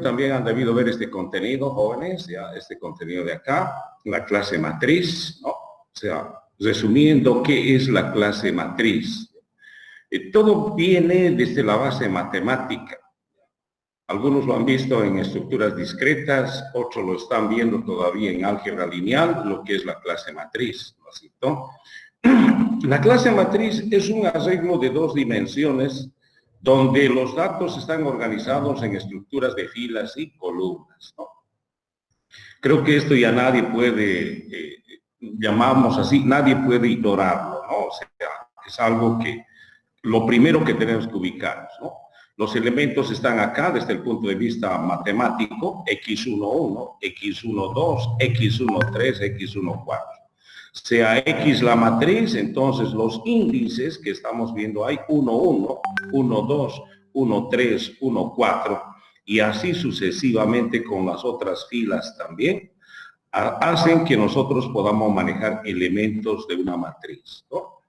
también han debido ver este contenido, jóvenes, ya, este contenido de acá, la clase matriz, ¿no? O sea, resumiendo, ¿qué es la clase matriz? Todo viene desde la base matemática. Algunos lo han visto en estructuras discretas, otros lo están viendo todavía en álgebra lineal, lo que es la clase matriz, ¿no es cierto? La clase matriz es un arreglo de dos dimensiones donde los datos están organizados en estructuras de filas y columnas, ¿no? Creo que esto ya nadie puede, llamamos así, nadie puede ignorarlo, ¿no? O sea, es algo que, lo primero que tenemos que ubicarnos, ¿no? Los elementos están acá desde el punto de vista matemático, x11, x12, x13, x14. Sea X la matriz, entonces los índices que estamos viendo ahí, 1, 1, 1, 2, 1, 3, 1, 4, y así sucesivamente con las otras filas también, hacen que nosotros podamos manejar elementos de una matriz, ¿no?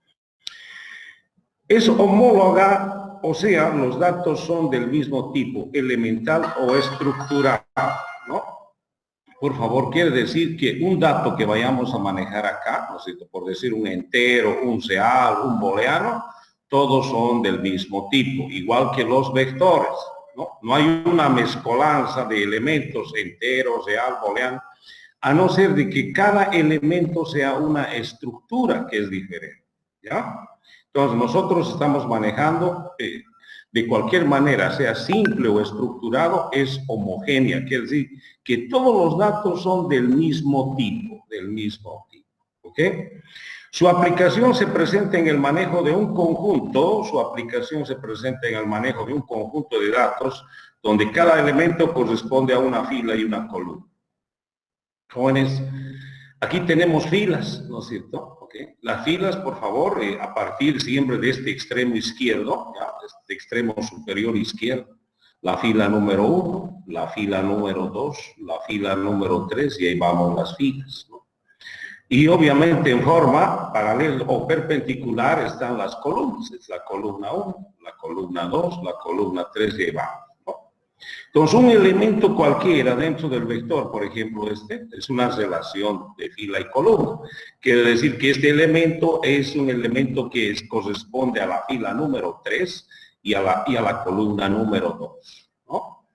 Es homóloga, o sea, los datos son del mismo tipo, elemental o estructural, ¿no? Por favor, quiere decir que un dato que vayamos a manejar acá, ¿no es cierto? Por decir un entero, un real, un booleano, todos son del mismo tipo, igual que los vectores, ¿no? No hay una mezcolanza de elementos enteros, real, booleano, a no ser de que cada elemento sea una estructura que es diferente, ¿ya? Entonces, nosotros estamos manejando, de cualquier manera, sea simple o estructurado, es homogénea, quiere decir que todos los datos son del mismo tipo, ¿ok? Su aplicación se presenta en el manejo de un conjunto, de datos, donde cada elemento corresponde a una fila y una columna. Jóvenes, aquí tenemos filas, ¿no es cierto? ¿Okay? Las filas, por favor, a partir siempre de este extremo izquierdo, ¿ya? Este extremo superior izquierdo, la fila número 1, la fila número 2, la fila número 3, y ahí vamos las filas, ¿no? Y obviamente en forma paralela o perpendicular están las columnas, es la columna 1, la columna 2, la columna 3, y ahí vamos. Entonces, un elemento cualquiera dentro del vector, por ejemplo, este, es una relación de fila y columna. Quiere decir que este elemento es un elemento que corresponde a la fila número 3 y a la columna número 2, ¿no?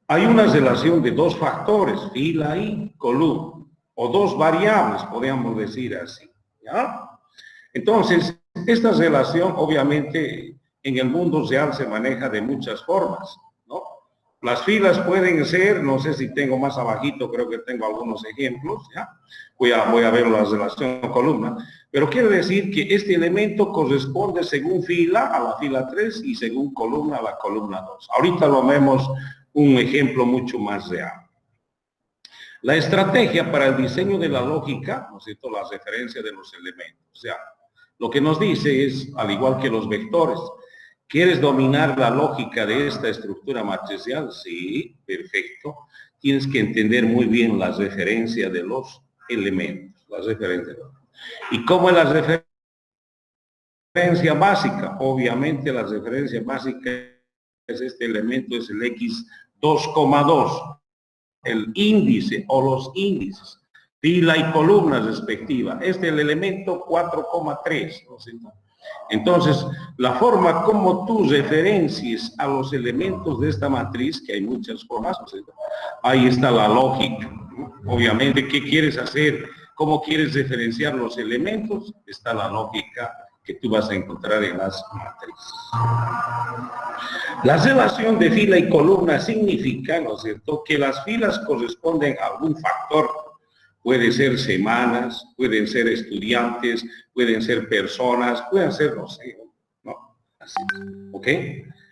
Hay una relación de dos factores, fila y columna, o dos variables, podríamos decir así, ¿ya? Entonces, esta relación, obviamente, en el mundo real se maneja de muchas formas, ¿no? Las filas pueden ser, no sé si tengo más abajito, creo que tengo algunos ejemplos, ¿ya? Voy a ver la relación columna, pero quiere decir que este elemento corresponde según fila a la fila 3 y según columna a la columna 2. Ahorita lo vemos un ejemplo mucho más real. La estrategia para el diseño de la lógica, ¿no es cierto?, la referencia de los elementos. O sea, lo que nos dice es, al igual que los vectores, ¿quieres dominar la lógica de esta estructura matricial? Sí, perfecto. Tienes que entender muy bien la referencia de los elementos. ¿Y cómo es la referencia básica? Obviamente la referencia básica es este elemento, es el x2,2. El índice o los índices, fila y columna respectiva. Este es el elemento 4,3, ¿no es cierto? Entonces, la forma como tú referencies a los elementos de esta matriz, que hay muchas formas, ¿no es cierto? Ahí está la lógica, ¿no? Obviamente, ¿qué quieres hacer? ¿Cómo quieres referenciar los elementos? Está la lógica que tú vas a encontrar en las matrices. La relación de fila y columna significa, ¿no es cierto?, que las filas corresponden a algún factor. Puede ser semanas, pueden ser estudiantes, pueden ser personas, pueden ser, no sé, ¿no? Así, ¿ok?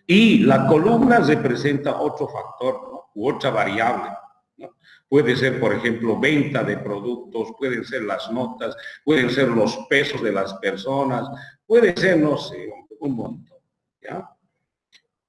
Y la columna representa otro factor, ¿no?, u otra variable, ¿no? Puede ser, por ejemplo, venta de productos, pueden ser las notas, pueden ser los pesos de las personas, puede ser, no sé, un montón, ¿ya?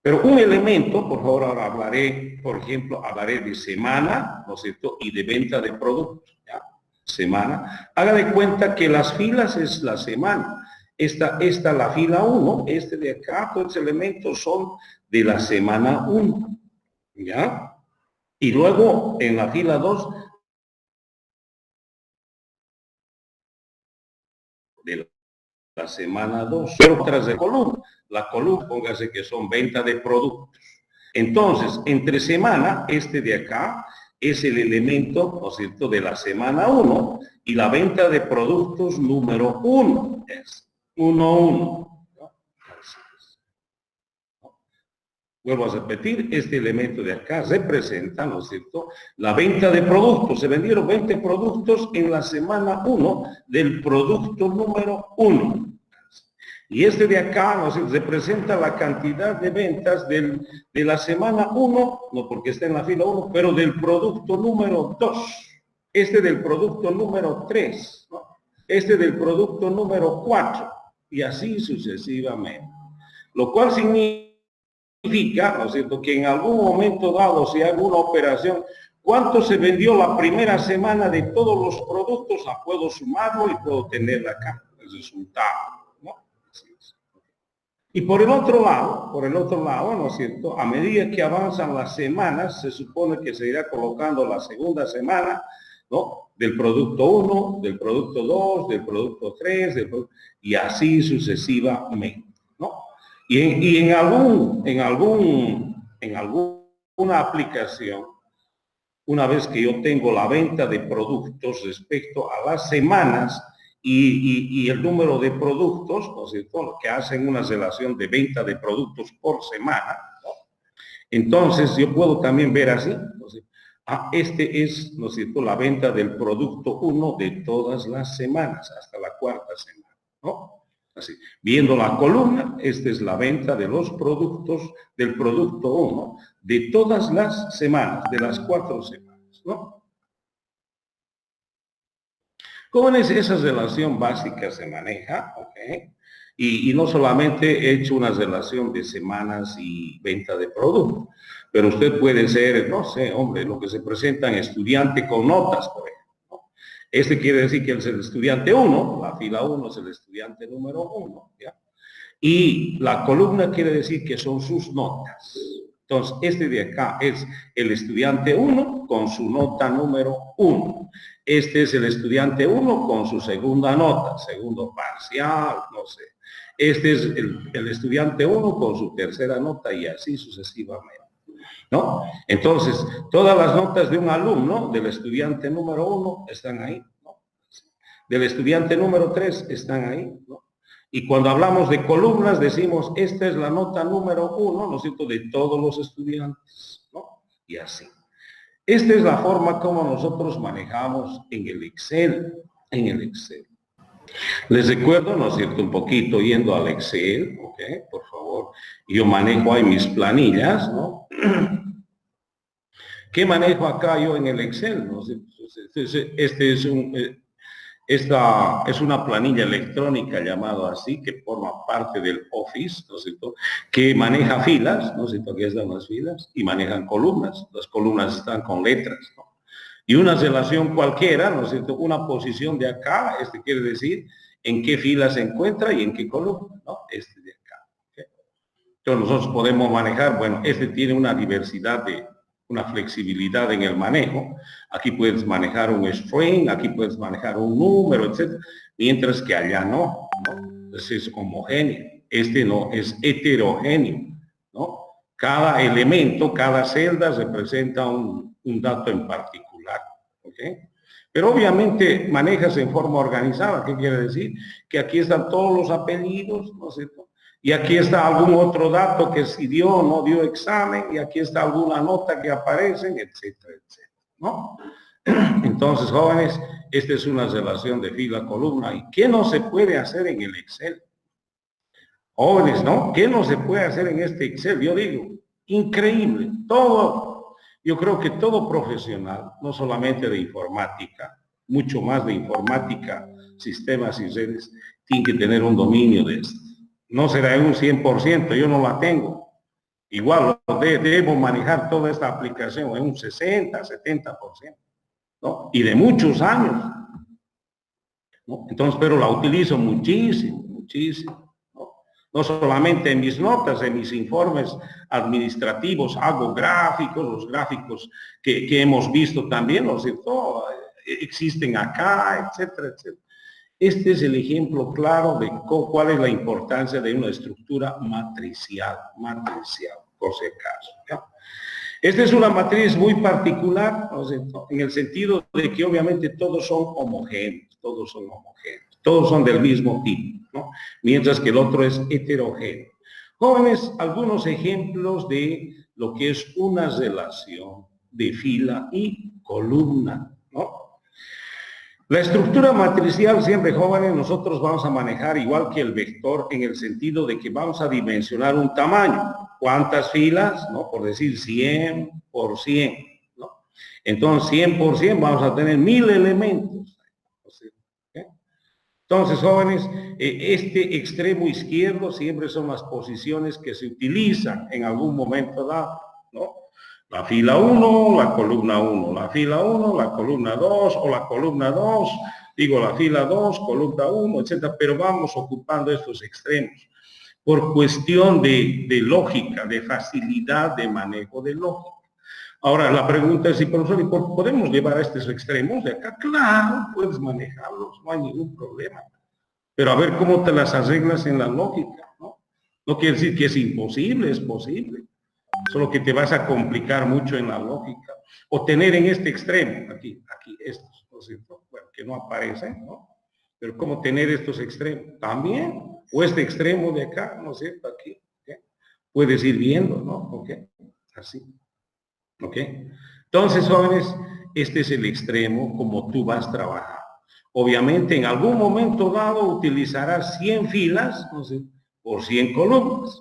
Pero un elemento, por favor, ahora hablaré, por ejemplo, hablaré de semana, ¿no es cierto?, y de venta de productos, ¿ya? Semana. Haga de cuenta que las filas es la semana. Esta la fila 1, este de acá, todos los elementos son de la semana 1, ¿ya? Y luego en la fila 2 de la semana 2, pero tras de columna. La columna, póngase que son venta de productos. Entonces, entre semana, este de acá es el elemento, ¿no es cierto?, de la semana 1 y la venta de productos número 1. Es 1. Vuelvo a repetir, este elemento de acá representa, ¿no es cierto?, la venta de productos. Se vendieron 20 productos en la semana 1 del producto número 1. Y este de acá, ¿no es cierto?, representa la cantidad de ventas de la semana 1, no porque está en la fila 1, pero del producto número 2. Este del producto número 3, ¿no? Este del producto número 4, y así sucesivamente. Lo cual significa, ¿no es cierto?, que en algún momento dado, si hago una operación, ¿cuánto se vendió la primera semana de todos los productos? Puedo sumarlo y puedo tener acá el resultado, ¿no? Y por el otro lado, ¿no es cierto?, a medida que avanzan las semanas, se supone que se irá colocando la segunda semana, ¿no?, del producto 1, del producto 2, del producto 3, y así sucesivamente, ¿no? Y en alguna aplicación, una vez que yo tengo la venta de productos respecto a las semanas y el número de productos, ¿no es cierto?, que hacen una relación de venta de productos por semana, ¿no? Entonces yo puedo también ver así, ¿no es cierto? Este es, ¿no es cierto?, la venta del producto 1 de todas las semanas, hasta la cuarta semana, ¿no? Así, viendo la columna, esta es la venta de los productos del producto 1 de todas las semanas, de las 4 semanas, ¿no? Jóvenes, esa relación básica se maneja, ¿ok? Y no solamente he hecho una relación de semanas y venta de producto, pero usted puede ser, no sé, hombre, lo que se presenta en estudiante con notas, por ejemplo. Este quiere decir que es el estudiante 1, la fila 1 es el estudiante número 1, ¿ya? Y la columna quiere decir que son sus notas. Entonces, este de acá es el estudiante 1 con su nota número 1. Este es el estudiante 1 con su segunda nota, segundo parcial, no sé. Este es el estudiante 1 con su tercera nota y así sucesivamente, ¿no? Entonces, todas las notas de un alumno, del estudiante número 1, están ahí, ¿no? Del estudiante número 3 están ahí, ¿no? Y cuando hablamos de columnas, decimos, esta es la nota número 1, ¿no es cierto?, de todos los estudiantes, ¿no? Y así. Esta es la forma como nosotros manejamos en el Excel, Les recuerdo, ¿no es cierto?, un poquito yendo al Excel, ¿ok? Por favor. Yo manejo ahí mis planillas, ¿no? ¿Qué manejo acá yo en el Excel? ¿No? Esta es una planilla electrónica llamada así, que forma parte del Office, ¿no es cierto?, que maneja filas, ¿no es cierto?, aquí están las filas, y manejan columnas. Las columnas están con letras, ¿no? Y una relación cualquiera, ¿no es cierto?, una posición de acá, quiere decir en qué fila se encuentra y en qué columna, ¿no? Este de acá. ¿Okay? Entonces nosotros podemos manejar, bueno, tiene una diversidad una flexibilidad en el manejo. Aquí puedes manejar un string, aquí puedes manejar un número, etc. Mientras que allá no, ¿no? Entonces es homogéneo. Este no, es heterogéneo, ¿no? Cada elemento, cada celda representa un dato en particular, ¿ok? Pero obviamente manejas en forma organizada. ¿Qué quiere decir? Que aquí están todos los apellidos, ¿no es cierto? Y aquí está algún otro dato que si dio o no dio examen, y aquí está alguna nota que aparece, etcétera, etcétera, ¿no? Entonces, jóvenes, esta es una relación de fila-columna. ¿Y qué no se puede hacer en el Excel? Jóvenes, ¿no? ¿Qué no se puede hacer en este Excel? Yo digo, increíble. Todo, yo creo que todo profesional, no solamente de informática, mucho más de informática, sistemas y redes, tiene que tener un dominio de esto. No será en un 100%, yo no la tengo. Igual debo manejar toda esta aplicación en un 60, 70%, ¿no? Y de muchos años, ¿no? Entonces, pero la utilizo muchísimo, muchísimo, ¿no? No solamente en mis notas, en mis informes administrativos hago gráficos, los gráficos que hemos visto también, ¿no es cierto? Existen acá, etcétera, etcétera. Este es el ejemplo claro de cuál es la importancia de una estructura matricial, por si acaso. ¿Ya? Esta es una matriz muy particular, ¿no es cierto? En el sentido de que obviamente todos son homogéneos, todos son del mismo tipo, ¿no? Mientras que el otro es heterogéneo. Jóvenes, algunos ejemplos de lo que es una relación de fila y columna, ¿no? La estructura matricial, siempre jóvenes, nosotros vamos a manejar igual que el vector en el sentido de que vamos a dimensionar un tamaño. ¿Cuántas filas? ¿No? Por decir 100 por 100, ¿no? Entonces, 100 por 100 vamos a tener 1000 elementos. Entonces, jóvenes, este extremo izquierdo siempre son las posiciones que se utilizan en algún momento dado, ¿no? La fila 1, la columna 1, la fila 1, la columna 2, o la columna 2, digo la fila 2, columna 1, etcétera, pero vamos ocupando estos extremos por cuestión de lógica, de facilidad de manejo de lógica. Ahora, la pregunta es si, profesor, ¿podemos llevar a estos extremos de acá? Claro, puedes manejarlos, no hay ningún problema. Pero a ver cómo te las arreglas en la lógica, ¿no? No quiere decir que es imposible, es posible. Solo que te vas a complicar mucho en la lógica. O tener en este extremo, aquí, estos, ¿no es cierto? Bueno, que no aparecen, ¿no? Pero ¿cómo tener estos extremos? También, o este extremo de acá, ¿no es cierto? Aquí, ¿okay? Puedes ir viendo, ¿no? ¿Ok? Así. ¿Ok? Entonces, jóvenes, este es el extremo como tú vas a trabajar. Obviamente, en algún momento dado utilizarás 100 filas, no sé, por 100 columnas,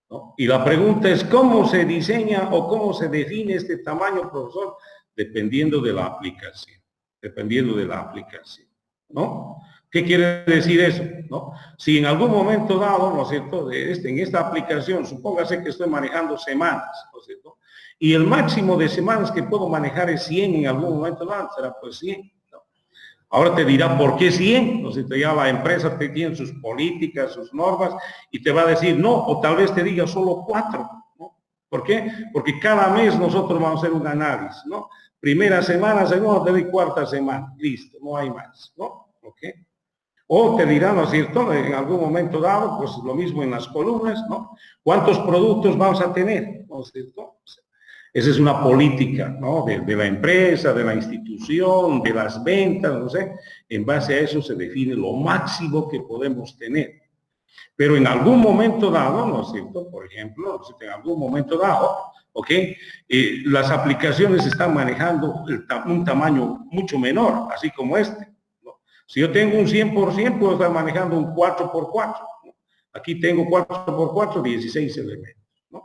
¿no? Y la pregunta es, ¿cómo se diseña o cómo se define este tamaño, profesor? Dependiendo de la aplicación, ¿no? ¿Qué quiere decir eso? ¿No? Si en algún momento dado, ¿no es cierto?, en esta aplicación, supóngase que estoy manejando semanas, ¿no es cierto?, y el máximo de semanas que puedo manejar es 100 en algún momento dado, será pues 100. ¿No? Ahora te dirá, ¿por qué 100? ¿No es cierto? Ya la empresa te tiene sus políticas, sus normas, y te va a decir, no, o tal vez te diga solo 4, ¿no? ¿Por qué? Porque cada mes nosotros vamos a hacer un análisis, ¿no? Primera semana, segunda, tercera y cuarta semana, listo, no hay más, ¿no? ¿Ok? O te dirán, ¿no es cierto?, en algún momento dado, pues lo mismo en las columnas, ¿no? ¿Cuántos productos vamos a tener? ¿No es cierto? Esa es una política, ¿no?, de la empresa, de la institución, de las ventas, no sé. En base a eso se define lo máximo que podemos tener. Pero en algún momento dado, ¿no es cierto?, por ejemplo, en algún momento dado, ¿ok?, las aplicaciones están manejando un tamaño mucho menor, así como este. Si yo tengo un 100%, puedo estar manejando un 4x4. ¿No? Aquí tengo 4x4, 16 elementos. ¿No?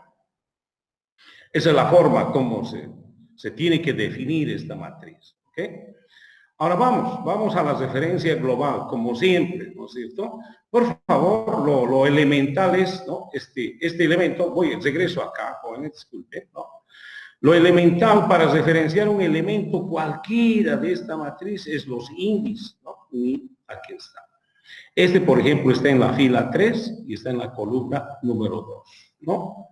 Esa es la forma como se tiene que definir esta matriz. ¿Okay? Ahora vamos a la referencia global, como siempre, ¿no es cierto? Por favor, lo elemental es, ¿no?, este elemento, regreso acá, jóvenes, disculpen, ¿no? Lo elemental para referenciar un elemento cualquiera de esta matriz es los índices, ¿no? Y aquí está. Este, por ejemplo, está en la fila 3 y está en la columna número 2, ¿no?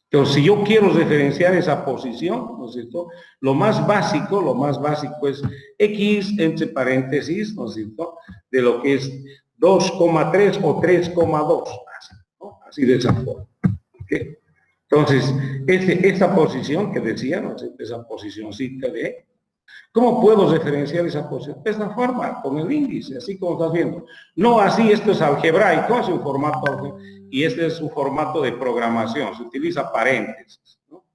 Entonces, si yo quiero referenciar esa posición, ¿no es cierto?, lo más básico es X entre paréntesis, ¿no es cierto?, de lo que es 2,3 o 3,2, ¿no? Así de esa forma. ¿Okay? Entonces, esta posición que decía, ¿no? Esa posicióncita de... ¿Cómo puedo referenciar esa posición? De esta forma, con el índice, así como estás viendo. No así, esto es algebraico, es un formato, y este es un formato de programación, se utiliza paréntesis, ¿no?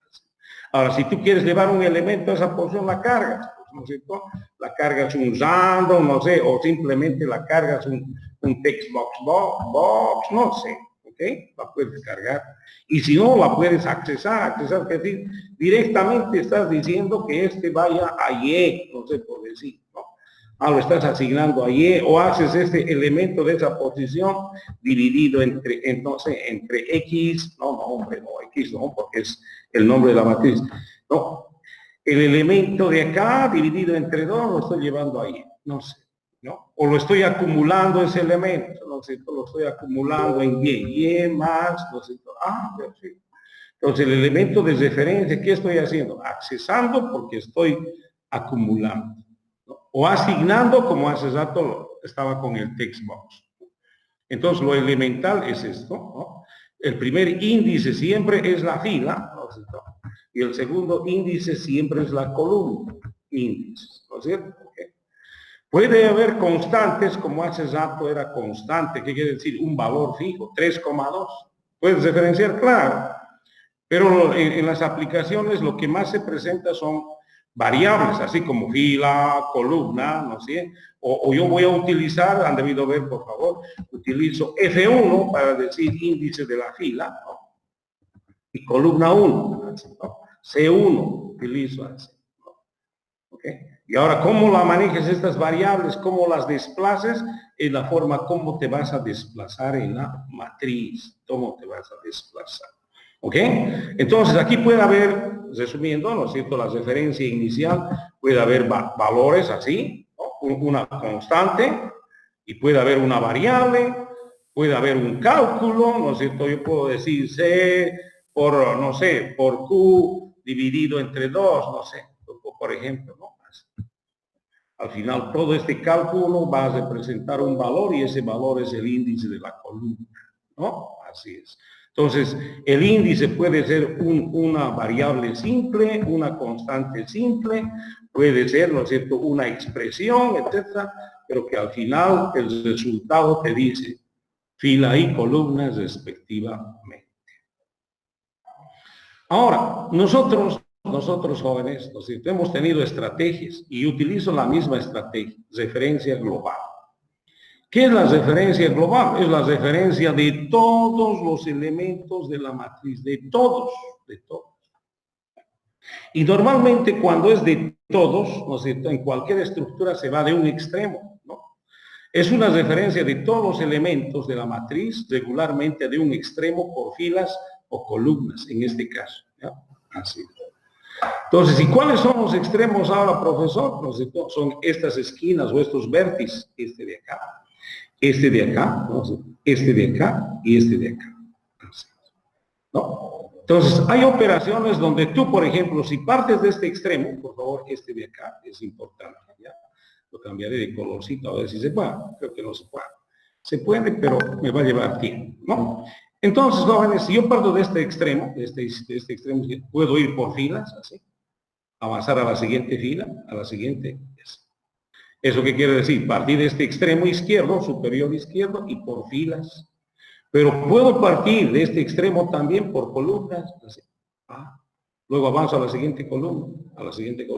Ahora, si tú quieres llevar un elemento a esa posición, la cargas, ¿no es cierto? La cargas un random, no sé, o simplemente la cargas un text box, no sé. ¿Ok? La puedes cargar. Y si no, la puedes accesar, es decir, directamente estás diciendo que este vaya a Y, no sé por decir, ¿no? Lo estás asignando a Y, o haces este elemento de esa posición dividido entre X, hombre, no, X no, porque es el nombre de la matriz, no. El elemento de acá dividido entre 2 lo estoy llevando a Y, no sé. ¿no? O lo estoy acumulando ese elemento, ¿no es cierto? Lo estoy acumulando en Y más, ¿no es cierto? Perfecto. Entonces, el elemento de referencia, ¿qué estoy haciendo? Accesando porque estoy acumulando, ¿no? O asignando, como hace rato estaba con el textbox. Entonces, lo elemental es esto, ¿no? El primer índice siempre es la fila, ¿no es cierto? Y el segundo índice siempre es la columna, índices, ¿no es cierto? Okay. Puede haber constantes, como hace rato era constante, ¿qué quiere decir? Un valor fijo, 3,2. Puedes referenciar, claro. Pero en las aplicaciones lo que más se presenta son variables, así como fila, columna, no sé. O yo voy a utilizar, han debido ver, por favor, utilizo F1 para decir índice de la fila, ¿no? Y columna 1, así, ¿no? C1 utilizo así, ¿no? ¿Okay? Y ahora, ¿cómo la manejes estas variables? ¿Cómo las desplaces? Es la forma cómo te vas a desplazar en la matriz. ¿Cómo te vas a desplazar? ¿Ok? Entonces, aquí puede haber, resumiendo, ¿no es cierto? La referencia inicial, puede haber valores así, ¿no? Una constante, y puede haber una variable, puede haber un cálculo, ¿no es cierto? Yo puedo decir C por, no sé, por Q dividido entre 2, no sé, por ejemplo, ¿no? Al final, todo este cálculo va a representar un valor y ese valor es el índice de la columna, ¿no? Así es. Entonces, el índice puede ser una variable simple, una constante simple, puede ser, ¿no es cierto?, una expresión, etcétera, pero que al final el resultado te dice fila y columnas respectivamente. Ahora, nosotros jóvenes, ¿no es cierto?, hemos tenido estrategias y utilizo la misma estrategia, referencia global. ¿Qué es la referencia global? Es la referencia de todos los elementos de la matriz, de todos, de todos. Y normalmente cuando es de todos, ¿no es cierto?, en cualquier estructura se va de un extremo, ¿no? Es una referencia de todos los elementos de la matriz, regularmente de un extremo por filas o columnas, en este caso, ¿ya? Así. Entonces, ¿y cuáles son los extremos ahora, profesor? ¿No es cierto? Son estas esquinas o estos vértices, este de acá, este de acá, ¿no? Este de acá y este de acá, ¿no? Entonces, hay operaciones donde tú, por ejemplo, si partes de este extremo, por favor, este de acá es importante, ¿ya? Lo cambiaré de colorcito a ver si se puede. Creo que no se puede. Se puede, pero me va a llevar tiempo, ¿no? Entonces, jóvenes, si yo parto de este extremo, de este extremo, puedo ir por filas, así, avanzar a la siguiente fila, a la siguiente. ¿Eso qué quiere decir? Partir de este extremo izquierdo, superior izquierdo, y por filas. Pero puedo partir de este extremo también por columnas, así. Luego avanzo a la siguiente columna, y a la siguiente.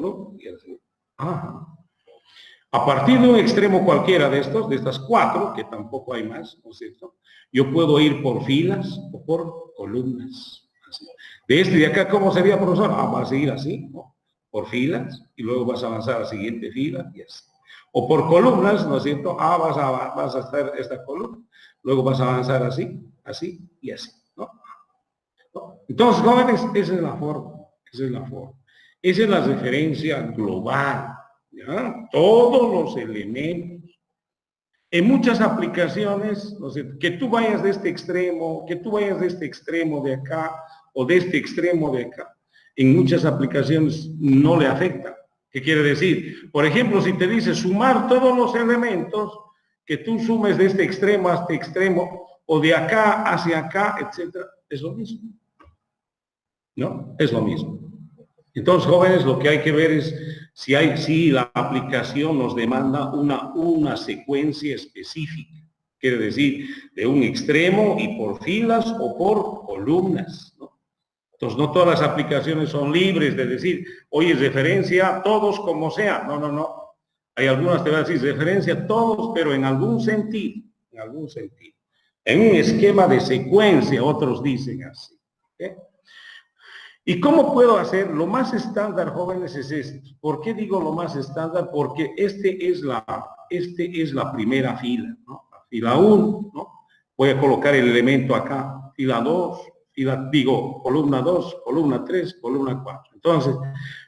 A partir de un extremo cualquiera de estos, de estas 4, que tampoco hay más, ¿no es cierto?, yo puedo ir por filas o por columnas. Así. De este de acá, ¿cómo sería, profesor? Vas a ir así, ¿no? Por filas, y luego vas a avanzar a la siguiente fila, y así. O por columnas, ¿no es cierto? Vas a hacer esta columna, luego vas a avanzar así, así y así, ¿no? Entonces, jóvenes, esa es la forma, esa es la forma. Esa es la referencia global, ¿ya? Todos los elementos. En muchas aplicaciones, no sé, que tú vayas de este extremo, que tú vayas de este extremo de acá o de este extremo de acá, en muchas aplicaciones no le afecta. ¿Qué quiere decir? Por ejemplo, si te dice sumar todos los elementos, que tú sumes de este extremo a este extremo o de acá hacia acá, etcétera, es lo mismo. ¿No? Es lo mismo. Entonces, jóvenes, lo que hay que ver es si la aplicación nos demanda una secuencia específica. Quiere decir, de un extremo y por filas o por columnas, ¿no? Entonces, no todas las aplicaciones son libres de decir, oye, referencia a todos como sea. No, no, no. Hay algunas que van a decir referencia a todos, pero en algún sentido. En algún sentido. En un esquema de secuencia, otros dicen así. ¿Okay? ¿Y cómo puedo hacer? Lo más estándar, jóvenes, es esto. ¿Por qué digo lo más estándar? Porque este es la primera fila, ¿no? La fila 1, ¿no? Voy a colocar el elemento acá, fila 2, columna 2, columna 3, columna 4. Entonces,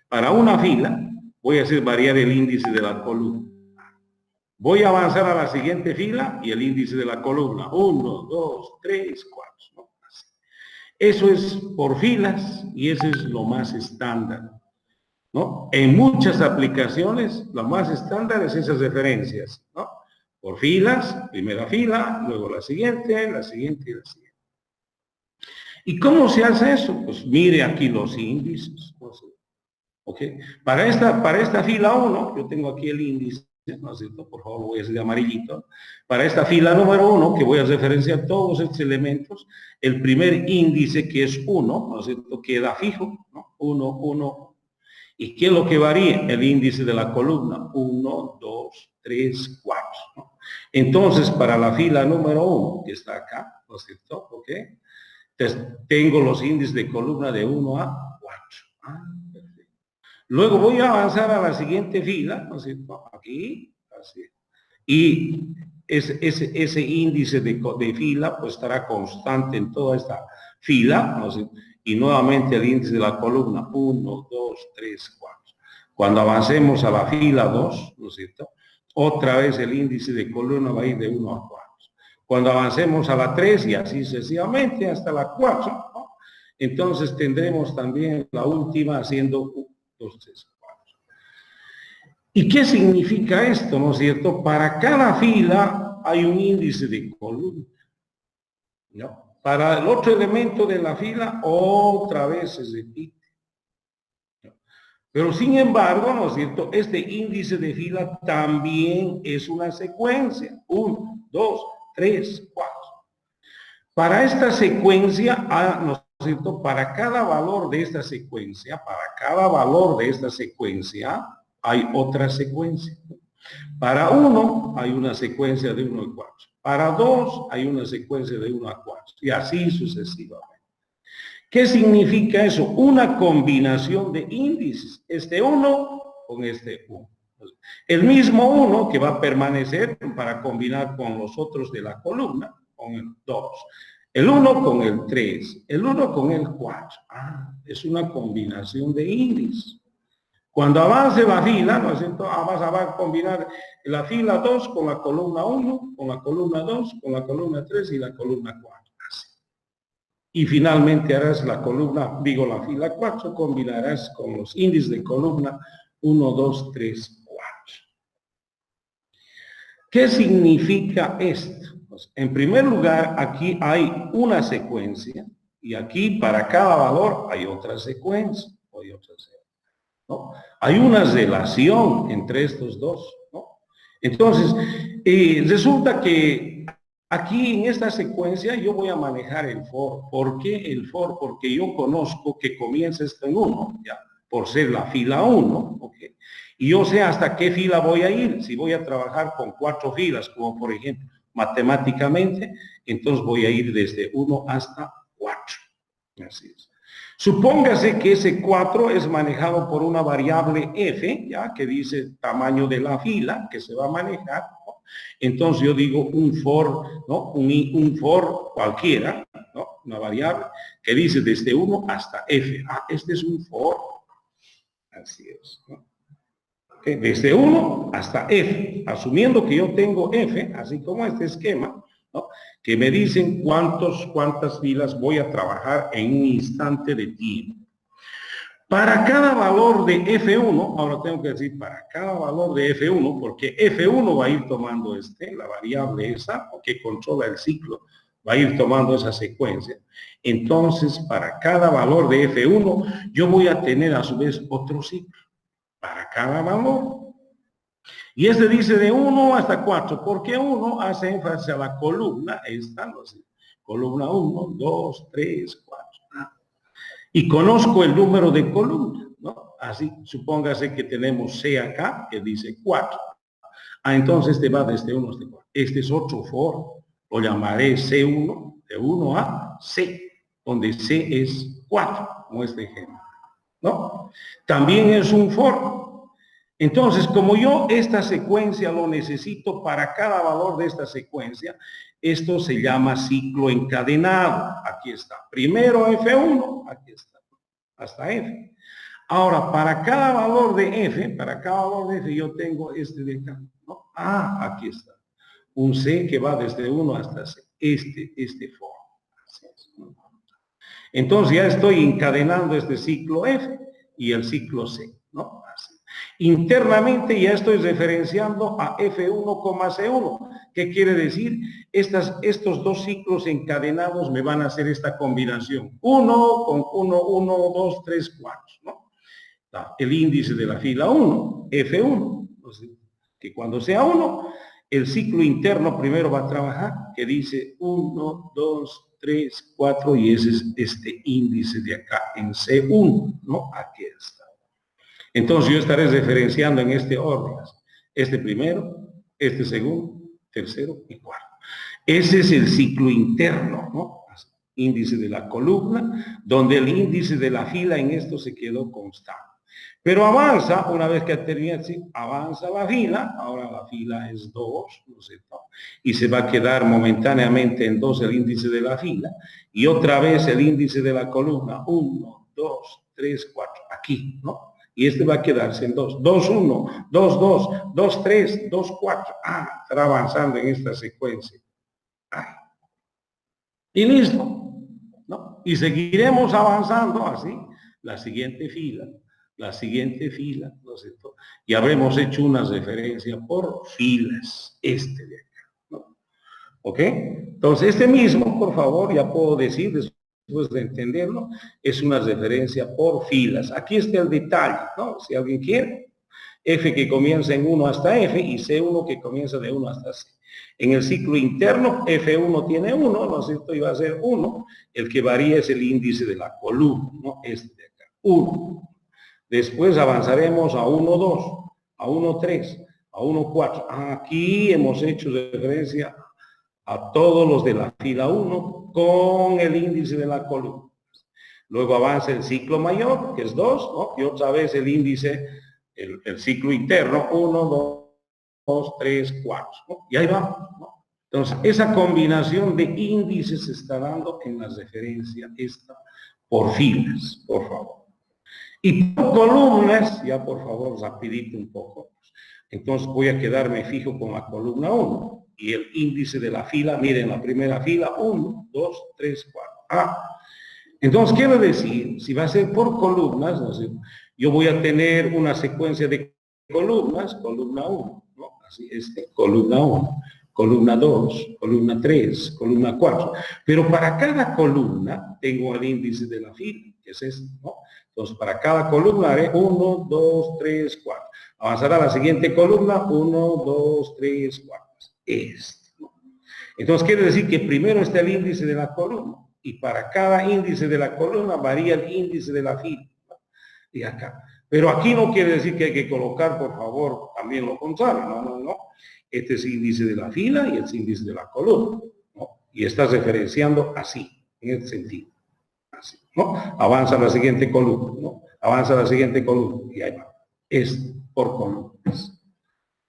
para una fila, voy a hacer variar el índice de la columna. Voy a avanzar a la siguiente fila y el índice de la columna. 1, 2, 3, 4. ¿No? Eso es por filas y eso es lo más estándar, ¿no? En muchas aplicaciones, lo más estándar es esas referencias, ¿no? Por filas, primera fila, luego la siguiente y la siguiente. ¿Y cómo se hace eso? Pues mire aquí los índices. ¿Ok? Para esta fila 1, yo tengo aquí el índice, ¿no es cierto? Por favor, voy a hacer de amarillito. Para esta fila número 1, que voy a referenciar todos estos elementos, el primer índice, que es 1, ¿no es cierto? Queda fijo, ¿no? 1, 1. ¿Y qué es lo que varía? El índice de la columna. 1, 2, 3, 4. ¿no? Entonces, para la fila número 1, que está acá, ¿no es cierto? ¿Ok? Entonces, tengo los índices de columna de 1 a 4. Perfecto. Luego voy a avanzar a la siguiente fila, ¿no es cierto? Aquí, así. Y ese índice de fila pues estará constante en toda esta fila, ¿no es cierto? Y nuevamente el índice de la columna 1, 2, 3, 4. Cuando avancemos a la fila 2, ¿no es cierto? Otra vez el índice de columna va a ir de 1 a 4. Cuando avancemos a la 3 y así sucesivamente hasta la 4, ¿no? Entonces tendremos también la última haciendo 1, 2, 3, 4. ¿Y qué significa esto, no es cierto? Para cada fila hay un índice de columna, ¿no? Para el otro elemento de la fila, otra vez se repite. Pero sin embargo, ¿no es cierto? Este índice de fila también es una secuencia. 1, 2, 3, 4. Para esta secuencia, ¿no es cierto? Para cada valor de esta secuencia, hay otra secuencia. Para 1 hay una secuencia de 1 a 4. Para 2 hay una secuencia de 1 a 4. Y así sucesivamente. ¿Qué significa eso? Una combinación de índices. Este 1 con este 1. El mismo 1 que va a permanecer para combinar con los otros de la columna, con el 2. El 1 con el 3. El 1 con el 4. Es una combinación de índices. Cuando avance la fila, ¿no es cierto? Va a combinar la fila 2 con la columna 1, con la columna 2, con la columna 3 y la columna 4. Y finalmente harás la fila 4, combinarás con los índices de columna 1, 2, 3, 4. ¿Qué significa esto? Pues, en primer lugar, aquí hay una secuencia y aquí para cada valor hay otra secuencia. ¿no? Hay una relación entre estos dos, ¿no? Entonces, resulta que aquí en esta secuencia yo voy a manejar el for. ¿Por qué el for? Porque yo conozco que comienza esto en 1, ya, por ser la fila 1, ¿ok? Y yo sé hasta qué fila voy a ir. Si voy a trabajar con 4 filas, como por ejemplo, matemáticamente, entonces voy a ir desde 1 hasta 4. Así es. Supóngase que ese 4 es manejado por una variable f, ya que dice tamaño de la fila que se va a manejar. ¿no? Entonces yo digo un for, ¿no? Un for cualquiera, ¿no? Una variable que dice desde 1 hasta f. Este es un for. Así es. ¿no? Okay. Desde 1 hasta f, asumiendo que yo tengo f, así como este esquema, ¿no? Que me dicen cuántas filas voy a trabajar en un instante de tiempo. Para cada valor de F1, ahora tengo que decir para cada valor de F1, porque F1 va a ir tomando la variable esa, que controla el ciclo, va a ir tomando esa secuencia. Entonces, para cada valor de F1, yo voy a tener a su vez otro ciclo, para cada valor. Y este dice de 1 hasta 4. ¿Por qué 1? Hace énfasis a la columna. Esta, no sé. Columna 1, 2, 3, 4. Y conozco el número de columnas, ¿no? Así, supóngase que tenemos C acá, que dice 4. Entonces este va desde 1 hasta 4. Este es otro for. Lo llamaré C1, de 1 a C, donde C es 4, como este ejemplo, ¿no? También es un for. Entonces, como yo esta secuencia lo necesito para cada valor de esta secuencia, esto se llama ciclo encadenado. Aquí está. Primero F1, aquí está, hasta F. Ahora, para cada valor de F, yo tengo este de acá, ¿no? Aquí está. Un C que va desde 1 hasta C. Este for. Así es. Entonces ya estoy encadenando este ciclo F y el ciclo C, ¿no? Así. Internamente ya estoy referenciando a F1, C1. ¿Qué quiere decir? Estos dos ciclos encadenados me van a hacer esta combinación. 1 con 1, 1, 2, 3, 4, ¿no? El índice de la fila 1, F1. Entonces, que cuando sea 1, el ciclo interno primero va a trabajar, que dice 1, 2, 3, 4, y ese es este índice de acá en C1, ¿no? Aquí está. Entonces yo estaré referenciando en este orden. Este primero, este segundo, tercero y cuarto. Ese es el ciclo interno, ¿no? Índice de la columna, donde el índice de la fila en esto se quedó constante. Pero avanza, una vez que termina, avanza la fila, ahora la fila es 2, ¿no es cierto? Y se va a quedar momentáneamente en 2 el índice de la fila, y otra vez el índice de la columna, 1, 2, 3, 4, aquí, ¿no? Y este va a quedarse en 2, 2, 1, 2, 2, 2, 3, 2, 4. Estará avanzando en esta secuencia. Y listo, ¿no? Y seguiremos avanzando así, la siguiente fila, ¿no es cierto? Y habremos hecho una referencia por filas, este de acá, ¿no? ¿Ok? Entonces, este mismo, por favor, ya puedo decir, después de entenderlo, es una referencia por filas. Aquí está el detalle, ¿no? Si alguien quiere, F que comienza en 1 hasta F y C1 que comienza de 1 hasta C. En el ciclo interno, F1 tiene 1, ¿no es cierto? Y va a ser 1. El que varía es el índice de la columna, ¿no? Este de acá, 1. Después avanzaremos a 1, 2, a 1, 3, a 1, 4. Aquí hemos hecho referencia a todos los de la fila 1 con el índice de la columna. Luego avanza el ciclo mayor, que es 2, ¿no? Y otra vez el índice, el ciclo interno, 1, 2, 3, 4, ¿no? Y ahí va, ¿no? Entonces, esa combinación de índices se está dando en la referencia esta por filas, por favor. Y por columnas, ya por favor, rapidito un poco. Entonces voy a quedarme fijo con la columna 1. Y el índice de la fila, miren, la primera fila, 1, 2, 3, 4. Entonces quiero decir, si va a ser por columnas, ¿no? Yo voy a tener una secuencia de columnas, columna 1, ¿no? Así es, columna 1, columna 2, columna 3, columna 4. Pero para cada columna tengo el índice de la fila, que es este, ¿no? Entonces, para cada columna haré 1, 2, 3, 4. Avanzará a la siguiente columna, 1, 2, 3, 4. Este, ¿no? Entonces, quiere decir que primero está el índice de la columna. Y para cada índice de la columna varía el índice de la fila. Y acá. Pero aquí no quiere decir que hay que colocar, por favor, también lo contrario. No, no, no. Este es el índice de la fila y este es el índice de la columna, ¿no? Y estás referenciando así, en este sentido. Así, ¿no? Avanza a la siguiente columna, ¿no? Avanza a la siguiente columna y ahí va. Es por columnas,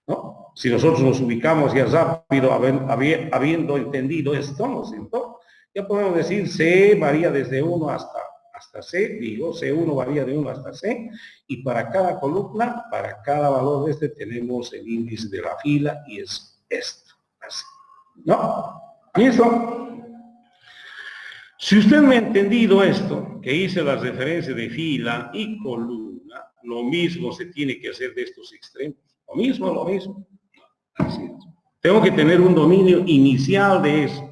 ¿no? Si nosotros nos ubicamos ya rápido, habiendo entendido esto, ¿no es cierto? Ya podemos decir C varía desde 1 hasta C, digo, C1 varía de 1 hasta C, y para cada columna, para cada valor de este, tenemos el índice de la fila y es esto, así, ¿no? ¿Listo? Si usted me ha entendido esto, que hice la referencia de fila y columna, lo mismo se tiene que hacer de estos extremos. Lo mismo. Así es. Tengo que tener un dominio inicial de eso.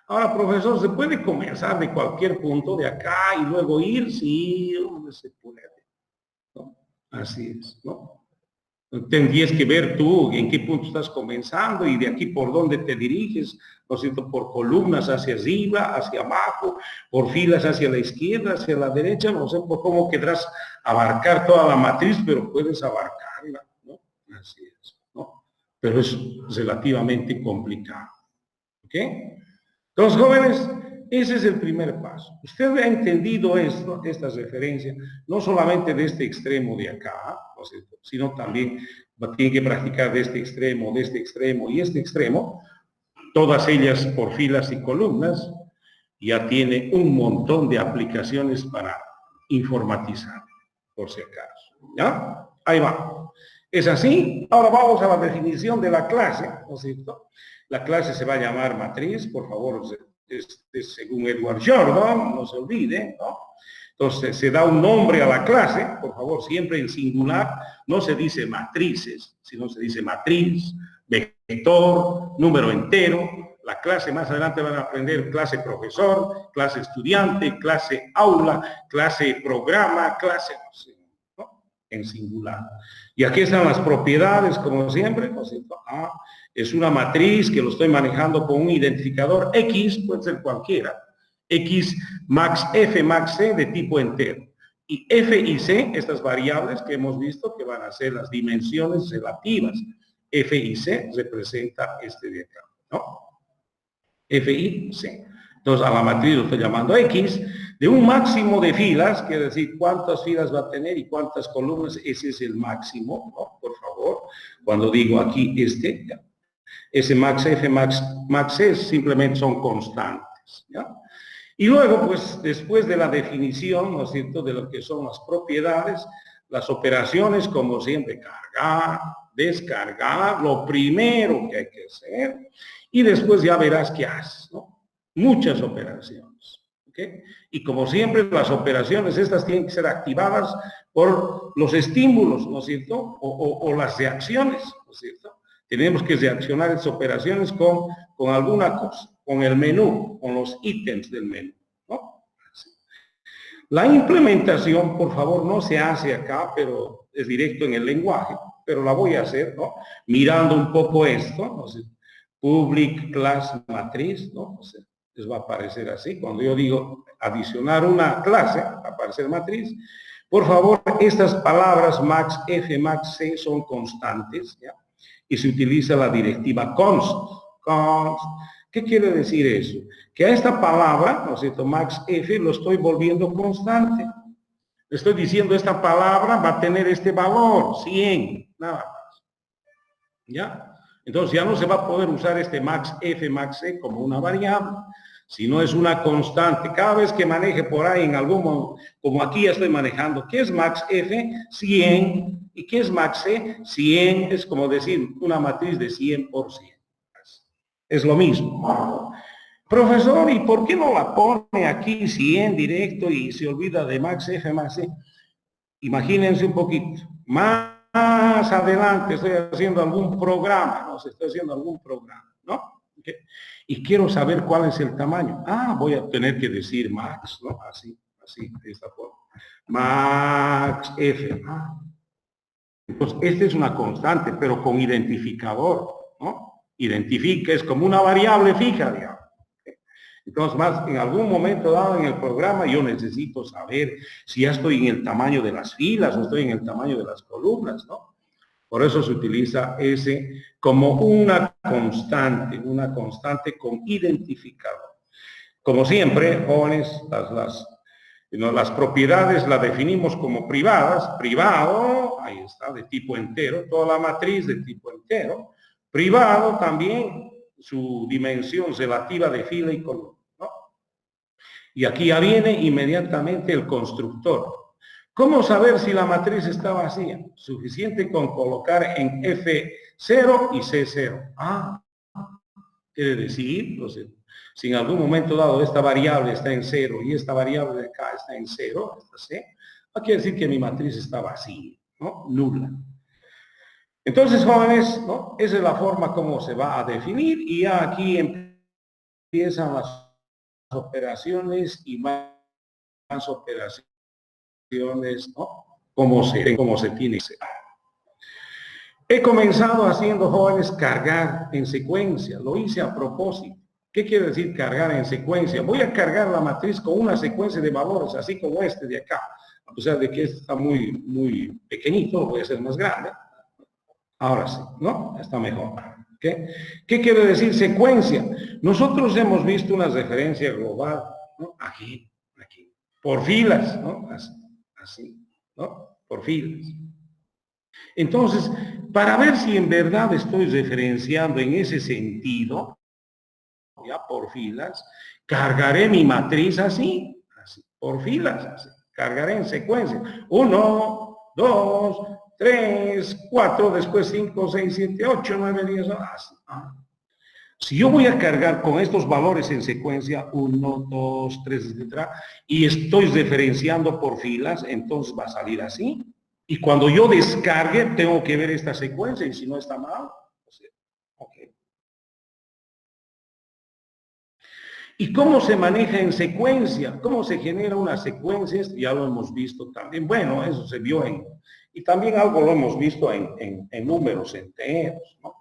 Ahora, profesor, ¿se puede comenzar de cualquier punto de acá y luego ir? Sí, no se puede, ¿no? Así es, ¿no? Tendrías que ver tú en qué punto estás comenzando y de aquí por dónde te diriges, ¿no es cierto? Por columnas hacia arriba, hacia abajo, por filas hacia la izquierda, hacia la derecha, no sé por cómo querrás abarcar toda la matriz, pero puedes abarcarla, ¿no? Así es, ¿no? Pero es relativamente complicado, ¿ok? Entonces, jóvenes, ese es el primer paso. Usted ha entendido esto, esta referencia, no solamente de este extremo de acá, ¿no es cierto?, sino también tiene que practicar de este extremo y este extremo, todas ellas por filas y columnas. Ya tiene un montón de aplicaciones para informatizar, por si acaso. ¿Ya? Ahí va. ¿Es así? Ahora vamos a la definición de la clase, ¿no es cierto? La clase se va a llamar matriz, por favor, es según Edward Jordan, no se olvide, ¿no? Entonces, se da un nombre a la clase, por favor, siempre en singular, no se dice matrices, sino se dice matriz, vector, número entero. La clase más adelante van a aprender clase profesor, clase estudiante, clase aula, clase programa, clase, no sé, ¿no? En singular. Y aquí están las propiedades, como siempre, ¿no es cierto? Es una matriz que lo estoy manejando con un identificador X, puede ser cualquiera. X max F max C de tipo entero. Y F y C, estas variables que hemos visto que van a ser las dimensiones relativas. F y C representa este de acá, ¿no? F y C. Entonces a la matriz lo estoy llamando X, de un máximo de filas, quiere decir cuántas filas va a tener y cuántas columnas, ese es el máximo, ¿no? Por favor, cuando digo aquí ya. Ese max F, max C simplemente son constantes, ¿ya? Y luego, pues, después de la definición, ¿no es cierto?, de lo que son las propiedades, las operaciones, como siempre, cargar, descargar, lo primero que hay que hacer, y después ya verás qué haces, ¿no? Muchas operaciones, ¿ok? Y como siempre, las operaciones estas tienen que ser activadas por los estímulos, ¿no es cierto?, o las reacciones, ¿no es cierto? Tenemos que reaccionar esas operaciones con alguna cosa, con el menú, con los ítems del menú, ¿no? La implementación, por favor, no se hace acá, pero es directo en el lenguaje, pero la voy a hacer, ¿no? Mirando un poco esto, ¿no? Public class matriz, ¿no? O sea, les va a aparecer así. Cuando yo digo adicionar una clase, va a aparecer matriz. Por favor, estas palabras max F, max C son constantes, ¿ya? Y se utiliza la directiva const. ¿Qué quiere decir eso? Que a esta palabra, ¿no es cierto?, max F, lo estoy volviendo constante. Le estoy diciendo, esta palabra va a tener este valor, 100, nada más. ¿Ya? Entonces ya no se va a poder usar este max F, max C como una variable, sino es una constante. Cada vez que maneje por ahí en algún momento, como aquí ya estoy manejando, ¿qué es max F? 100. ¿Y qué es max C? 100 es como decir una matriz de 100%. Es lo mismo. Profesor, ¿y por qué no la pone aquí 100 directo y se olvida de max F, max C? Imagínense un poquito. Más adelante estoy haciendo algún programa, ¿no? Estoy haciendo algún programa, ¿no? ¿Okay? Y quiero saber cuál es el tamaño. Voy a tener que decir max, ¿no? Así, de esta forma. Max F. Entonces, esta es una constante, pero con identificador, ¿no? Identifica, es como una variable fija, digamos. Entonces, más en algún momento dado en el programa, yo necesito saber si ya estoy en el tamaño de las filas o estoy en el tamaño de las columnas, ¿no? Por eso se utiliza ese como una constante con identificador. Como siempre, jóvenes, las propiedades las definimos como privadas. Privado, ahí está, de tipo entero, toda la matriz de tipo entero. Privado también, su dimensión relativa de fila y columna, ¿no? Y aquí ya viene inmediatamente el constructor. ¿Cómo saber si la matriz está vacía? Suficiente con colocar en F0 y C0. Quiere decir, entonces, si en algún momento dado esta variable está en 0 y esta variable de acá está en 0, esta C, quiere decir que mi matriz está vacía, ¿no? Nula. Entonces, jóvenes, ¿no? Esa es la forma como se va a definir y ya aquí empiezan las operaciones y más operaciones, ¿no? Como se tiene que hacer. He comenzado haciendo, jóvenes, cargar en secuencia. Lo hice a propósito. ¿Qué quiere decir cargar en secuencia? Voy a cargar la matriz con una secuencia de valores, así como este de acá. A pesar de que este está muy pequeñito, lo voy a hacer más grande. Ahora sí, ¿no? Está mejor. ¿Okay? ¿Qué quiere decir secuencia? Nosotros hemos visto una referencia global, ¿no? Aquí, por filas, ¿no? Así, ¿no? Por filas. Entonces, para ver si en verdad estoy referenciando en ese sentido, ya por filas, cargaré mi matriz así, por filas, así. Cargaré en secuencia. 1, 2, 3, 4, después 5, 6, 7, 8, 9, 10, así. Si yo voy a cargar con estos valores en secuencia, 1, 2, 3, etc., y estoy referenciando por filas, entonces va a salir así. Y cuando yo descargue, tengo que ver esta secuencia, y si no está mal, ok. ¿Y cómo se maneja en secuencia? ¿Cómo se genera una secuencia? Ya lo hemos visto también. Bueno, eso se vio y también algo lo hemos visto en números enteros, ¿no?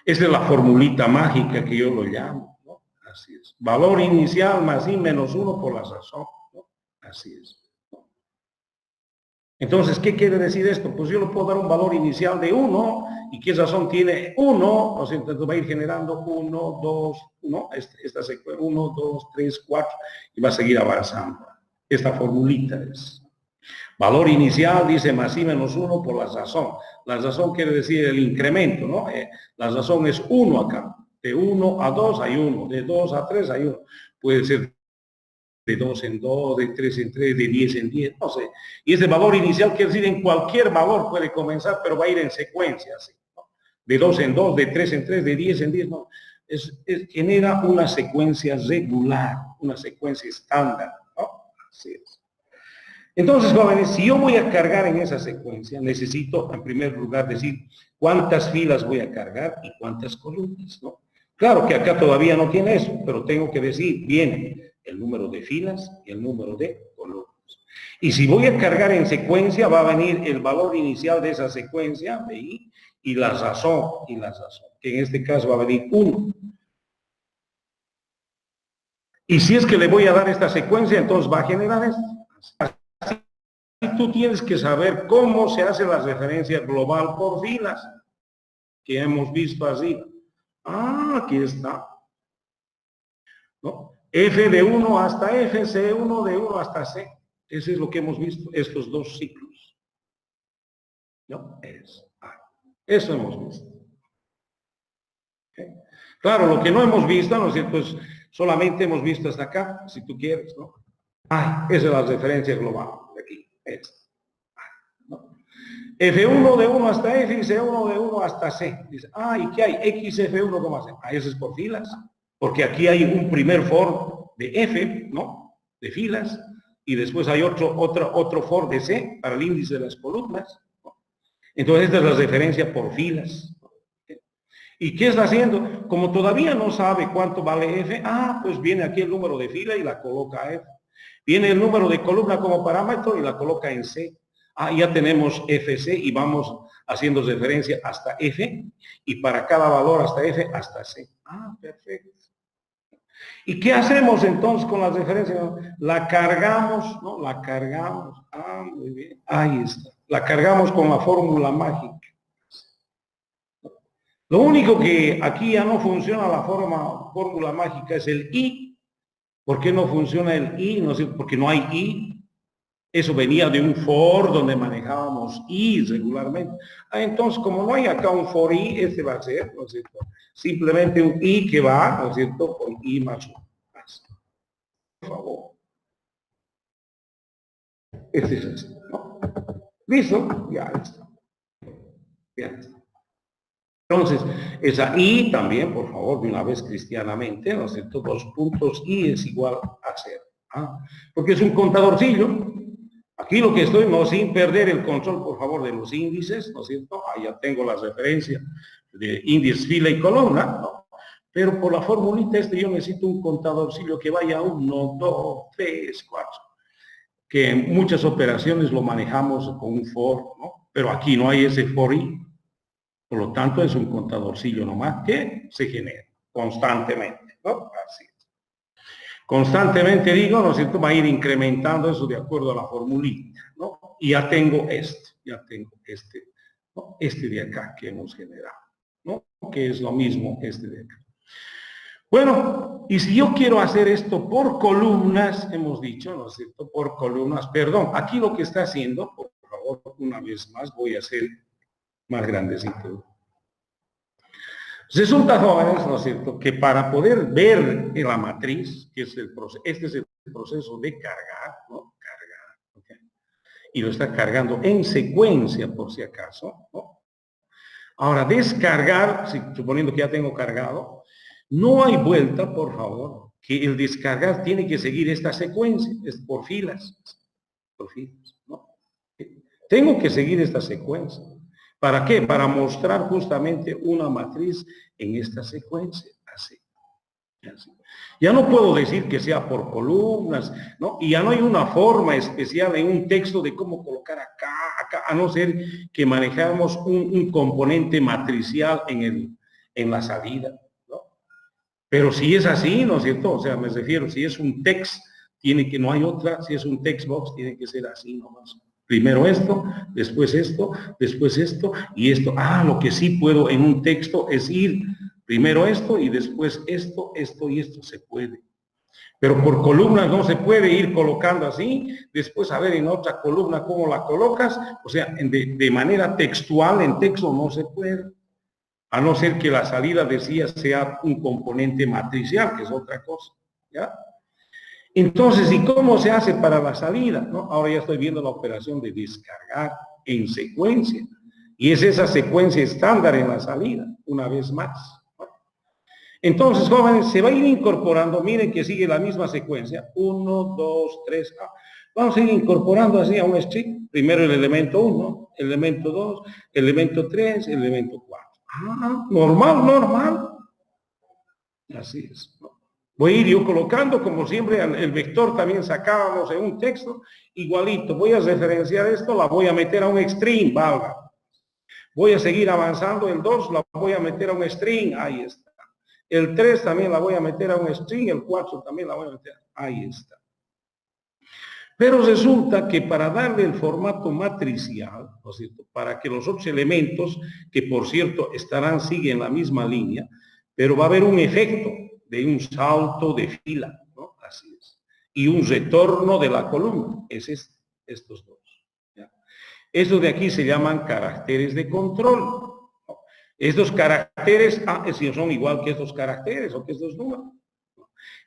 Esa es la formulita mágica que yo lo llamo, ¿no? Así es. Valor inicial más i menos 1 por la razón, ¿no? Así es, ¿no? Entonces, ¿qué quiere decir esto? Pues yo le puedo dar un valor inicial de 1 y que esa razón tiene 1, o sea, entonces va a ir generando 1, 2, ¿no? Esta secuencia, 1, 2, 3, 4, y va a seguir avanzando. Esta formulita es. Valor inicial dice más i menos 1 por la razón. La razón quiere decir el incremento, ¿no? La razón es 1 acá. De 1 a 2 hay 1, de 2 a 3 hay 1. Puede ser de 2 en 2, de 3 en 3, de 10 en 10, no sé. Y ese valor inicial quiere decir en cualquier valor puede comenzar, pero va a ir en secuencia, ¿sí? ¿No? De 2 en 2, de 3 en 3, de 10 en 10, no. Genera una secuencia regular, una secuencia estándar, ¿no? Así es. Entonces, jóvenes, si yo voy a cargar en esa secuencia, necesito, en primer lugar, decir cuántas filas voy a cargar y cuántas columnas, ¿no? Claro que acá todavía no tiene eso, pero tengo que decir, viene el número de filas y el número de columnas. Y si voy a cargar en secuencia, va a venir el valor inicial de esa secuencia, ¿sí? Y la razón, que en este caso va a venir 1. Y si es que le voy a dar esta secuencia, entonces va a generar esto. Y tú tienes que saber cómo se hace la referencia global por filas, que hemos visto así. Aquí está. ¿No? F de 1 hasta F, C1 de 1 hasta C. Eso es lo que hemos visto, estos dos ciclos. ¿No? Eso hemos visto. ¿Okay? Claro, lo que no hemos visto, ¿no es cierto? Pues solamente hemos visto hasta acá, si tú quieres, ¿no? Esa es la referencia global de aquí. ¿No? F1 de 1 hasta F y C1 de 1 hata C. Dice, ¿y qué hay? XF1, C. Eso es por filas. Porque aquí hay un primer for de F, ¿no? De filas. Y después hay otro for de C para el índice de las columnas. ¿No? Entonces esta es la referencia por filas. ¿Y qué está haciendo? Como todavía no sabe cuánto vale F, pues viene aquí el número de fila y la coloca a F. Viene el número de columna como parámetro y la coloca en C. Ya tenemos FC y vamos haciendo referencia hasta F y para cada valor hasta F hasta C. Perfecto. ¿Y qué hacemos entonces con las referencias? La cargamos, ¿no? La cargamos. Muy bien. Ahí está. La cargamos con la fórmula mágica. Lo único que aquí ya no funciona la fórmula mágica es el I. ¿Por qué no funciona el I? No sé, porque no hay I. Eso venía de un for donde manejábamos I regularmente. Entonces, como no hay acá un for I, este va a ser, ¿no es cierto? Simplemente un I que va, ¿no es cierto? Con I más 1. Por favor. Este es este, ¿no? ¿Listo? Ya está. Ya está. Entonces, esa I también, por favor, de una vez cristianamente, ¿no es cierto? 2 puntos I es igual a 0. Porque es un contadorcillo. Aquí lo que estoy, no sin perder el control, por favor, de los índices, ¿no es cierto? Ya tengo la referencia de índice, fila y columna, ¿no? Pero por la formulita yo necesito un contadorcillo que vaya 1, 2, 3, 4. Que en muchas operaciones lo manejamos con un for, ¿no? Pero aquí no hay ese for I. Por lo tanto, es un contadorcillo nomás que se genera constantemente, ¿no? Así es. Constantemente digo, ¿no es cierto? Va a ir incrementando eso de acuerdo a la formulita, ¿no? Y ya tengo ¿no? Este de acá que hemos generado, ¿no? Que es lo mismo este de acá. Bueno, y si yo quiero hacer esto por columnas, hemos dicho, ¿no es cierto? Por columnas, perdón, aquí lo que está haciendo, por favor, una vez más, voy a hacer más grandecito. Resulta, jóvenes, ¿no es cierto?, que para poder ver la matriz, que es el proceso, este es el proceso de cargar, ¿no? Cargar, ¿okay? y lo está cargando en secuencia, por si acaso, ¿no? Ahora, descargar, suponiendo que ya tengo cargado, no hay vuelta, por favor, que el descargar tiene que seguir esta secuencia, es por filas, ¿no? Tengo que seguir esta secuencia. ¿Para qué? Para mostrar justamente una matriz en esta secuencia, así. Ya no puedo decir que sea por columnas, ¿no? Y ya no hay una forma especial en un texto de cómo colocar acá, a no ser que manejamos un componente matricial en la salida, ¿no? Pero si es así, ¿no es cierto? O sea, me refiero, si es un text, no hay otra, si es un text box, tiene que ser así nomás. Primero esto, después esto, y esto. Lo que sí puedo en un texto es ir primero esto y después esto y esto se puede. Pero por columnas no se puede ir colocando así, después a ver en otra columna cómo la colocas, o sea, de manera textual en texto no se puede, a no ser que la salida decía sea un componente matricial, que es otra cosa, ¿ya? Entonces, ¿y cómo se hace para la salida? ¿No? Ahora ya estoy viendo la operación de descargar en secuencia, y es esa secuencia estándar en la salida, una vez más. Entonces, jóvenes, se va a ir incorporando, miren que sigue la misma secuencia, 1, 2, 3, vamos a ir incorporando así a un string, primero el elemento 1, elemento 2, elemento 3, elemento 4. Normal. Así es. Voy a ir yo colocando, como siempre, el vector también sacábamos en un texto, igualito, voy a referenciar esto, la voy a meter a un string, valga. Voy a seguir avanzando, el 2 la voy a meter a un string, ahí está. El 3 también la voy a meter a un string, el 4 también la voy a meter, ahí está. Pero resulta que para darle el formato matricial, ¿no es cierto?, para que los otros elementos, que por cierto siguen la misma línea, pero va a haber un efecto de un salto de fila, ¿no? Así es. Y un retorno de la columna, estos dos. ¿Ya? Estos de aquí se llaman caracteres de control, ¿no? Estos caracteres, si son igual que estos caracteres o que estos números.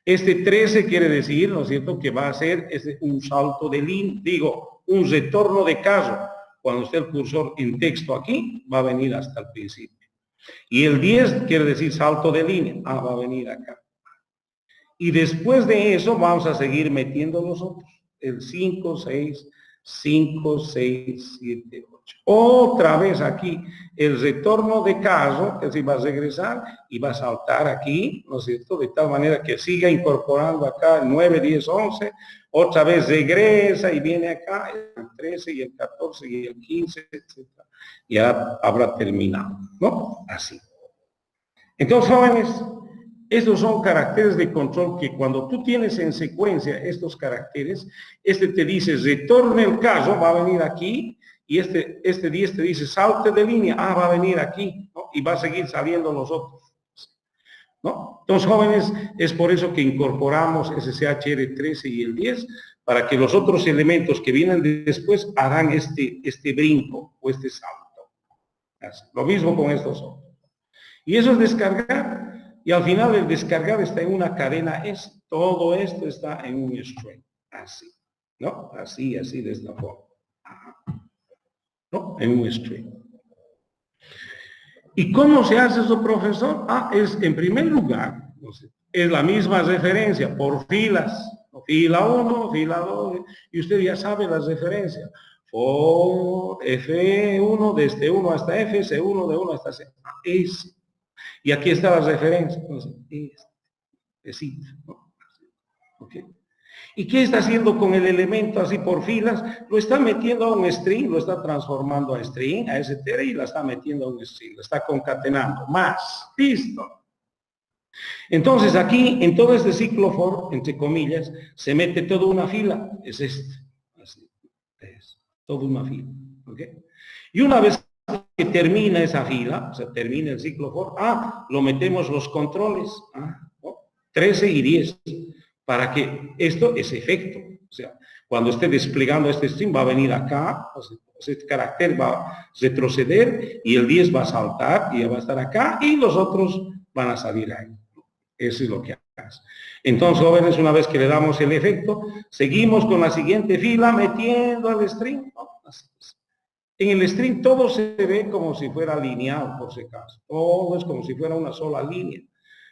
Este 13 quiere decir, ¿no es cierto?, que va a ser un salto de línea, un retorno de caso. Cuando esté el cursor en texto aquí, va a venir hasta el principio. Y el 10 quiere decir salto de línea, va a venir acá. Y después de eso vamos a seguir metiendo los otros. El 5, 6, 5, 6, 7, 8. Otra vez aquí el retorno de caso, que si va a regresar y va a saltar aquí, ¿no es cierto? De tal manera que siga incorporando acá el 9, 10, 11. Otra vez regresa y viene acá el 13 y el 14 y el 15, etc. Ya habrá terminado, ¿no? Así. Entonces, jóvenes, estos son caracteres de control que cuando tú tienes en secuencia estos caracteres, te dice retorne el caso, va a venir aquí, y este 10 te dice salte de línea, va a venir aquí, ¿no? Y va a seguir saliendo los otros, ¿no? Entonces, jóvenes, es por eso que incorporamos SSHR 13 y el 10, para que los otros elementos que vienen después hagan este brinco o este salto. Así. Lo mismo con estos otros. Y eso es descargar. Y al final el descargar está en una cadena S. Todo esto está en un string. Así. ¿No? Así, de esta forma. ¿No? En un string. ¿Y cómo se hace eso, profesor? Es en primer lugar, es la misma referencia por filas. Fila 1, fila 2. Y usted ya sabe las referencias. For F1, desde 1 hasta F, C1 de 1 hasta C. S. Y aquí está la referencia. Entonces, ¿no? Okay. ¿Y qué está haciendo con el elemento así por filas? Lo está metiendo a un string, lo está transformando a string, a str, y la está metiendo a un string, lo está concatenando. Más. Listo. Entonces aquí, en todo este ciclo for, entre comillas, se mete toda una fila. Es así. Es toda una fila. ¿Okay? Y una vez que termina esa fila, o sea, termina el ciclo for, lo metemos los controles, 13 y 10, para que esto es efecto. O sea, cuando esté desplegando este string va a venir acá, o sea, este carácter va a retroceder y el 10 va a saltar y ya va a estar acá y los otros van a salir ahí. Eso es lo que caso. Entonces, jóvenes, una vez que le damos el efecto, seguimos con la siguiente fila metiendo al string, ¿no? Así es. En el string todo se ve como si fuera lineal, por si acaso. Todo es como si fuera una sola línea.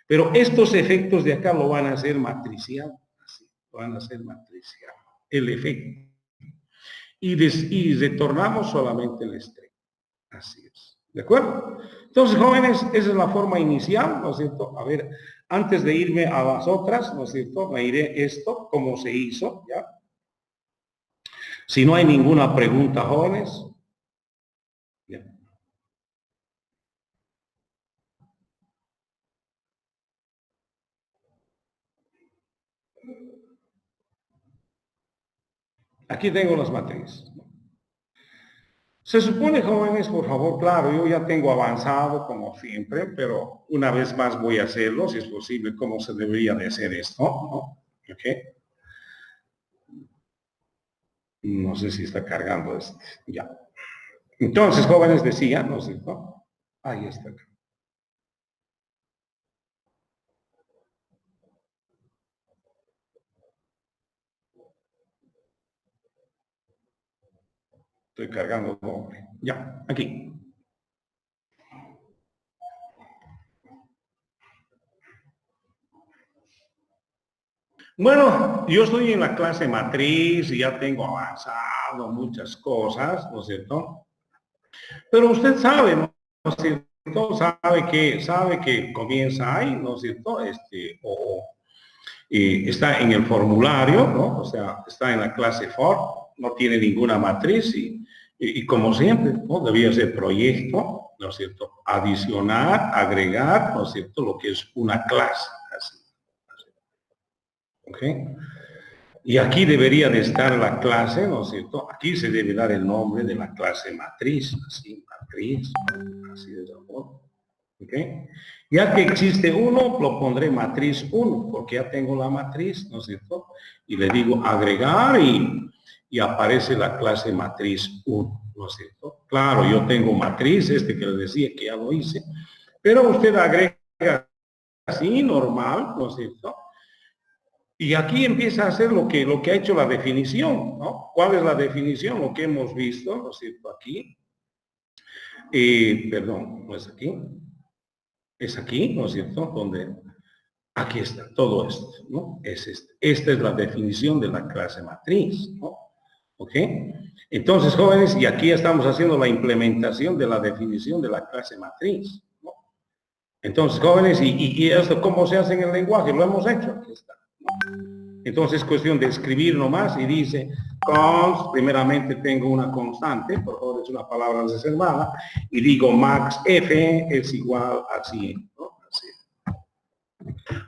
Pero estos efectos de acá lo van a hacer matricial. Así, lo van a hacer matricial. El efecto. Y retornamos solamente el string. Así es. ¿De acuerdo? Entonces, jóvenes, esa es la forma inicial, ¿no es cierto? A ver, antes de irme a las otras, ¿no es cierto? Me iré esto, cómo se hizo, ¿ya? Si no hay ninguna pregunta, jóvenes. Ya. Aquí tengo las matrices. Se supone, jóvenes, por favor, claro, yo ya tengo avanzado como siempre, pero una vez más voy a hacerlo, si es posible, cómo se debería de hacer esto, ¿no? ¿Ok? No sé si está cargando esto. Ya. Entonces, jóvenes, decía, ¿no es cierto? Ahí está. Estoy cargando doble. Ya, aquí. Bueno, yo estoy en la clase matriz y ya tengo avanzado muchas cosas, ¿no es cierto? Pero usted sabe, ¿no es cierto? Sabe que comienza ahí, ¿no es cierto? Está en el formulario, ¿no? O sea, está en la clase for, no tiene ninguna matriz y como siempre, ¿no? Debía ser proyecto, ¿no es cierto? Adicionar, agregar, ¿no es cierto? Lo que es una clase, así. ¿Ok? Y aquí debería de estar la clase, ¿no es cierto? Aquí se debe dar el nombre de la clase matriz, así, matriz, así de esa forma. ¿Ok? Ya que existe uno, lo pondré matriz 1, porque ya tengo la matriz, ¿no es cierto? Y le digo agregar y aparece la clase matriz 1, ¿no es cierto? Claro, yo tengo matriz, que le decía que ya lo hice, pero usted agrega así, normal, ¿no es cierto? Y aquí empieza a hacer lo que ha hecho la definición, ¿no? ¿Cuál es la definición? Lo que hemos visto, ¿no es cierto? Aquí. Perdón, no es aquí. Es aquí, ¿no es cierto? Donde aquí está todo esto, ¿no? Es este. Esta es la definición de la clase matriz, ¿no? ¿Ok? Entonces, jóvenes, y aquí estamos haciendo la implementación de la definición de la clase matriz, ¿no? Entonces, jóvenes, y esto, ¿cómo se hace en el lenguaje? Lo hemos hecho, aquí está, ¿no? Entonces es cuestión de escribir nomás y dice, const, primeramente tengo una constante, por favor es una palabra reservada, y digo max f es igual a 100, ¿no? Así.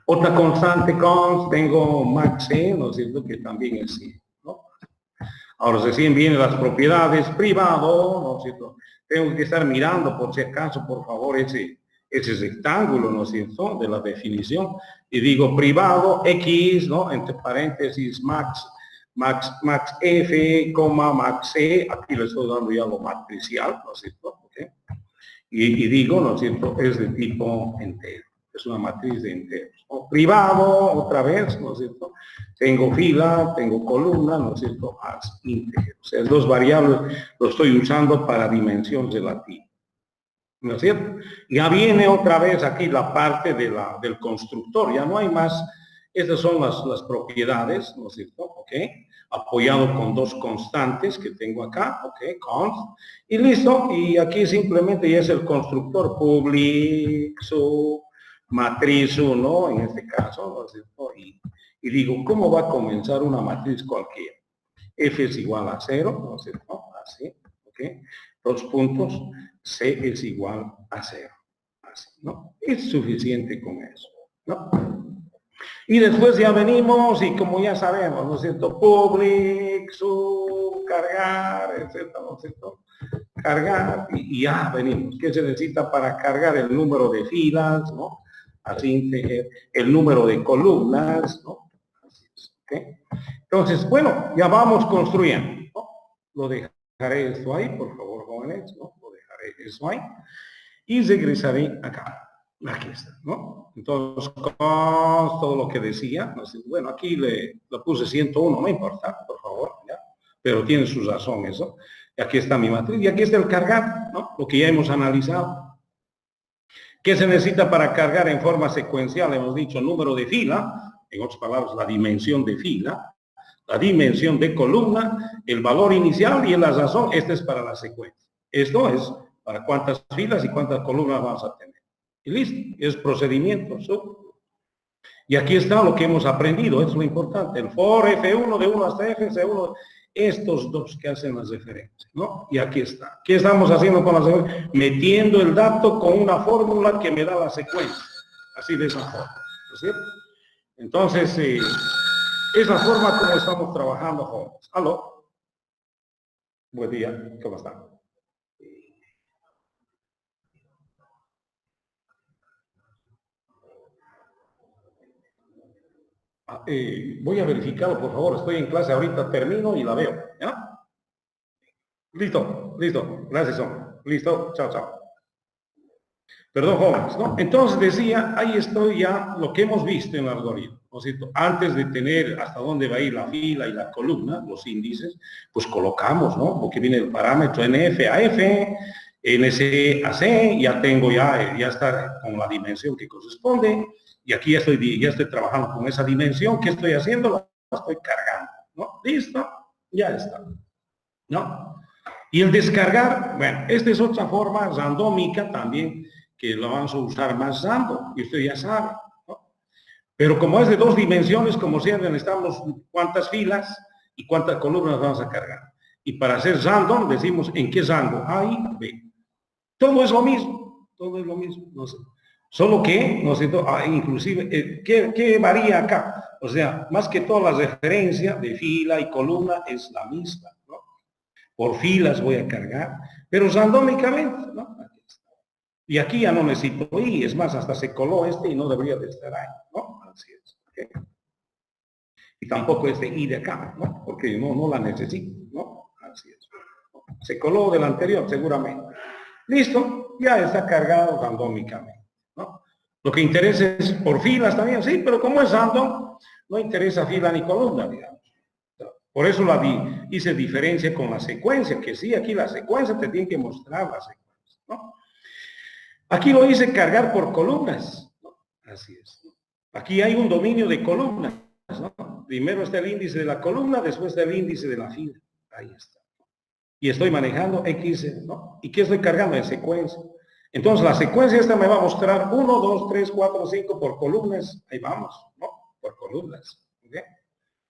Otra constante const, tengo max e, ¿no es cierto? Que también es 100, ¿no? Ahora recién vienen las propiedades privado, ¿no es cierto? Tengo que estar mirando por si acaso, por favor, ese rectángulo, ¿no es cierto?, de la definición, y digo privado X, ¿no?, entre paréntesis max F, max E, aquí le estoy dando ya lo matricial, ¿no es cierto?, ¿okay? Y digo, ¿no es cierto?, es de tipo entero, es una matriz de enteros. O privado, otra vez, ¿no es cierto?, tengo fila, tengo columna, ¿no es cierto?, as íntegro. O sea, dos variables lo estoy usando para dimensión relativa. ¿No es cierto? Ya viene otra vez aquí la parte del constructor, ya no hay más. Estas son las propiedades, ¿no es cierto? ¿Ok? Apoyado con dos constantes que tengo acá, ¿ok? Const. Y listo, y aquí simplemente ya es el constructor public, su matriz 1, en este caso, ¿no es cierto? Y digo, ¿cómo va a comenzar una matriz cualquiera? F es igual a 0, ¿no es cierto? Así, ¿ok? Dos puntos, C es igual a 0. Así, ¿no? Es suficiente con eso, ¿no? Y después ya venimos y como ya sabemos, ¿no es cierto? Public, sub, cargar, etcétera, ¿no es cierto? Cargar y ya venimos. ¿Qué se necesita para cargar el número de filas, ¿no? Así, el número de columnas, ¿no? Así es, ¿ok? Entonces, bueno, ya vamos construyendo, ¿no? Lo dejaré esto ahí, por favor, jóvenes, ¿no? Lo dejaré eso ahí. Y regresaré acá. Aquí está, ¿no? Entonces, con todo lo que decía, bueno, aquí le puse 101, no importa, por favor, ¿ya? Pero tiene sus razones, ¿no? Y aquí está mi matriz, y aquí está el cargar, ¿no? Lo que ya hemos analizado. ¿Qué se necesita para cargar en forma secuencial? Hemos dicho número de fila, en otras palabras, la dimensión de fila, la dimensión de columna, el valor inicial y la razón. Esta es para la secuencia. Esto es para cuántas filas y cuántas columnas vamos a tener. Y listo, es procedimiento. Y aquí está lo que hemos aprendido, es lo importante. El for F1 de 1 hasta F, C1, estos dos que hacen las referencias, ¿no? Y aquí está. ¿Qué estamos haciendo con la secuencia? Metiendo el dato con una fórmula que me da la secuencia. Así de esa forma, ¿no es cierto? Entonces, es la forma como estamos trabajando, jóvenes. ¿Aló? Buen día, ¿cómo están? Voy a verificarlo, por favor. Estoy en clase ahorita, termino y la veo. ¿Ya? Listo, listo. Gracias, hombre. Listo, chao, chao. Perdón, jóvenes, ¿no? Entonces decía, ahí estoy ya lo que hemos visto en el algoritmo, ¿no es cierto? Antes de tener hasta dónde va a ir la fila y la columna, los índices, pues colocamos, ¿no? Porque viene el parámetro NF a F, NC a C, ya tengo ya está con la dimensión que corresponde, y aquí ya estoy trabajando con esa dimensión. ¿Qué estoy haciendo? La estoy cargando, ¿no? Listo, ya está, ¿no? Y el descargar, bueno, esta es otra forma randómica también, que lo vamos a usar más random, y usted ya sabe, ¿no? Pero como es de dos dimensiones, como siempre necesitamos cuántas filas y cuántas columnas vamos a cargar. Y para hacer random decimos en qué rango, A y B. Todo es lo mismo, no sé. Solo que, no sé, inclusive, ¿qué varía acá? O sea, más que todo la referencia de fila y columna es la misma, ¿no? Por filas voy a cargar, pero randómicamente, ¿no? Y aquí ya no necesito I, es más, hasta se coló este y no debería de estar ahí, ¿no? Así es. ¿Okay? Y tampoco este I de acá, ¿no? Porque no la necesito, ¿no? Así es. Se coló del anterior, seguramente. Listo, ya está cargado randómicamente, ¿no? Lo que interesa es por filas también, sí, pero como es random, no interesa fila ni columna, digamos. Por eso hice diferencia con la secuencia, que sí, aquí la secuencia te tiene que mostrar la secuencia, ¿no? Aquí lo hice cargar por columnas, ¿no? Así es. Aquí hay un dominio de columnas, ¿no? Primero está el índice de la columna, después está el índice de la fila. Ahí está. Y estoy manejando X, ¿no? ¿Y qué estoy cargando? En secuencia. Entonces la secuencia esta me va a mostrar 1, 2, 3, 4, 5 por columnas. Ahí vamos, ¿no? Por columnas. ¿Okay?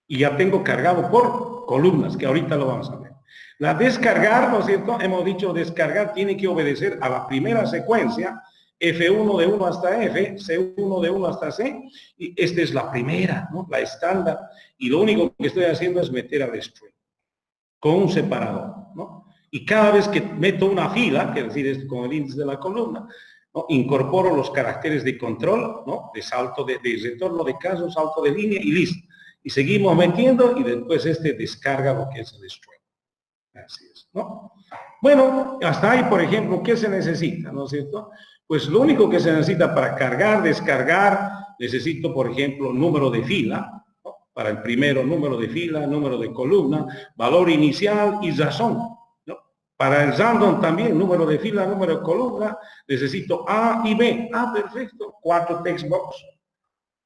Y ya tengo cargado por columnas, que ahorita lo vamos a ver. La descargar, ¿no es cierto? Hemos dicho descargar tiene que obedecer a la primera secuencia, F1 de 1 hasta F, C1 de 1 hasta C, y esta es la primera, ¿no? La estándar, y lo único que estoy haciendo es meter al string con un separador, ¿no? Y cada vez que meto una fila, que es decir, es con el índice de la columna, ¿no? Incorporo los caracteres de control, ¿no? De salto, de retorno de caso, salto de línea y listo. Y seguimos metiendo y después este descarga lo que es el string. Así es, ¿no? Bueno, hasta ahí, por ejemplo, ¿qué se necesita? ¿No es cierto? Pues lo único que se necesita para cargar, descargar, necesito, por ejemplo, número de fila, ¿no? Para el primero, número de fila, número de columna, valor inicial y razón, ¿no? Para el random también, número de fila, número de columna, necesito A y B. Ah, perfecto, 4 text box,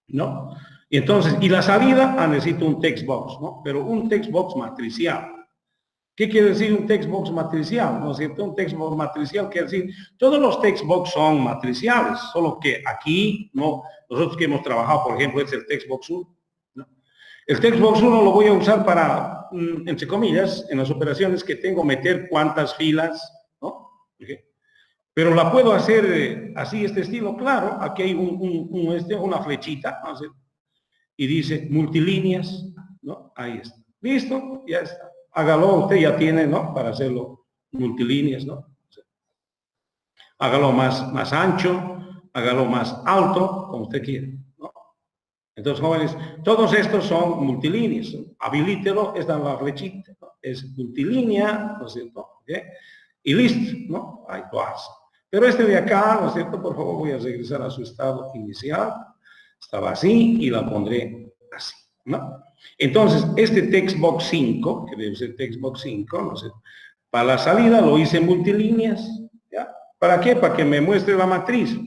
¿no? Y entonces, y la salida, necesito un text box, ¿no? Pero un text box matricial. ¿Qué quiere decir un text box matricial? ¿No es cierto? Un text box matricial quiere decir, todos los text box son matriciales, solo que aquí, no, nosotros que hemos trabajado, por ejemplo, es el text box 1. ¿No? El text box 1 lo voy a usar para, entre comillas, en las operaciones que tengo, meter cuántas filas, ¿no? ¿Okay? Pero la puedo hacer así, este estilo, claro, aquí hay una flechita, ¿no? Y dice multilíneas, ¿no? Ahí está. ¿Listo? Ya está. Hágalo, usted ya tiene, ¿no? Para hacerlo multilíneas, ¿no? Hágalo más ancho, hágalo más alto, como usted quiera, ¿no? Entonces, jóvenes, todos estos son multilíneas. Habilítelo, esta es la flechita, ¿no? Es multilínea, ¿no es cierto? ¿Okay? Y listo, ¿no? Ahí lo hace. Pero este de acá, ¿no es cierto? Por favor, voy a regresar a su estado inicial. Estaba así y la pondré así, ¿no? Entonces, este textbox 5, que debe ser textbox 5, ¿no es cierto? Para la salida lo hice en multilíneas, ¿ya? ¿Para qué? Para que me muestre la matriz,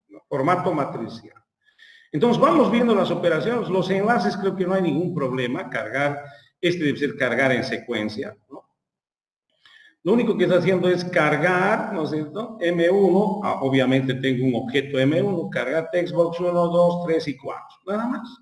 ¿no? Formato matricial. Entonces, vamos viendo las operaciones, los enlaces creo que no hay ningún problema, cargar, este debe ser cargar en secuencia, ¿no? Lo único que está haciendo es cargar, ¿no es cierto? M1, obviamente tengo un objeto M1, cargar textbox 1, 2, 3 y 4, nada más.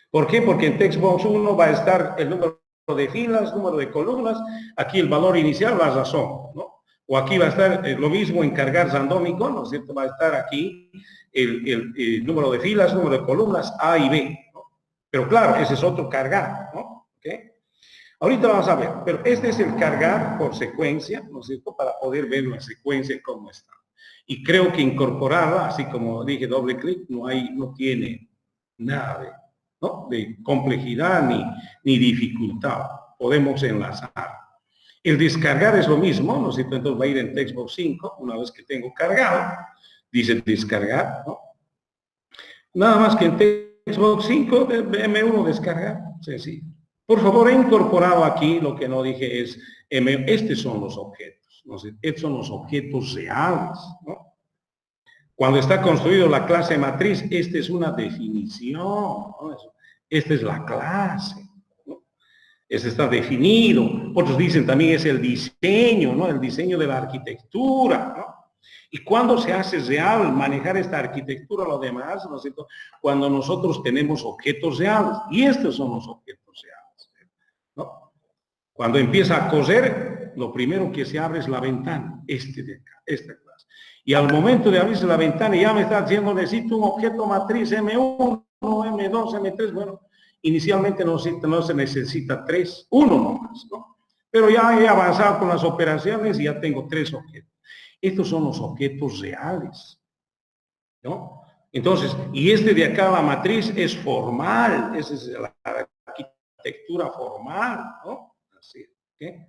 ¿Por qué? Porque en textbox 1 va a estar el número de filas, número de columnas, aquí el valor inicial, la razón, ¿no? O aquí va a estar lo mismo en cargar randómico, ¿no es cierto? Va a estar aquí el número de filas, número de columnas, A y B, ¿no? Pero claro, ese es otro cargar, ¿no? ¿Okay? Ahorita vamos a ver, pero este es el cargar por secuencia, ¿no es cierto? Para poder ver la secuencia cómo está. Y creo que incorporarla, así como dije, doble clic, no tiene nada de, ¿no? de complejidad ni dificultad. Podemos enlazar. El descargar es lo mismo, ¿no es cierto? Entonces va a ir en textbox 5, una vez que tengo cargado, dice descargar, ¿no? Nada más que en textbox 5, M1 descargar, sencillo. Por favor, he incorporado aquí, lo que no dije es, estos son los objetos, ¿no? Estos son los objetos reales, ¿no? Cuando está construido la clase matriz, esta es una definición, ¿no? Esta es la clase, ¿no? Este está definido. Otros dicen también es el diseño, ¿no? El diseño de la arquitectura, ¿no? Y cuando se hace real manejar esta arquitectura, lo demás, ¿no es cierto? Cuando nosotros tenemos objetos reales, y estos son los objetos reales, ¿no? Cuando empieza a coser, lo primero que se abre es la ventana, este de acá, esta clase. Y al momento de abrirse la ventana, ya me está diciendo, necesito un objeto matriz M1, M2, M3, bueno, inicialmente no se necesita 3, 1 nomás, ¿no? Pero ya he avanzado con las operaciones y ya tengo 3 objetos. Estos son los objetos reales, ¿no? Entonces, y este de acá, la matriz, es formal, esa es la arquitectura formal, ¿no? Así, ¿okay?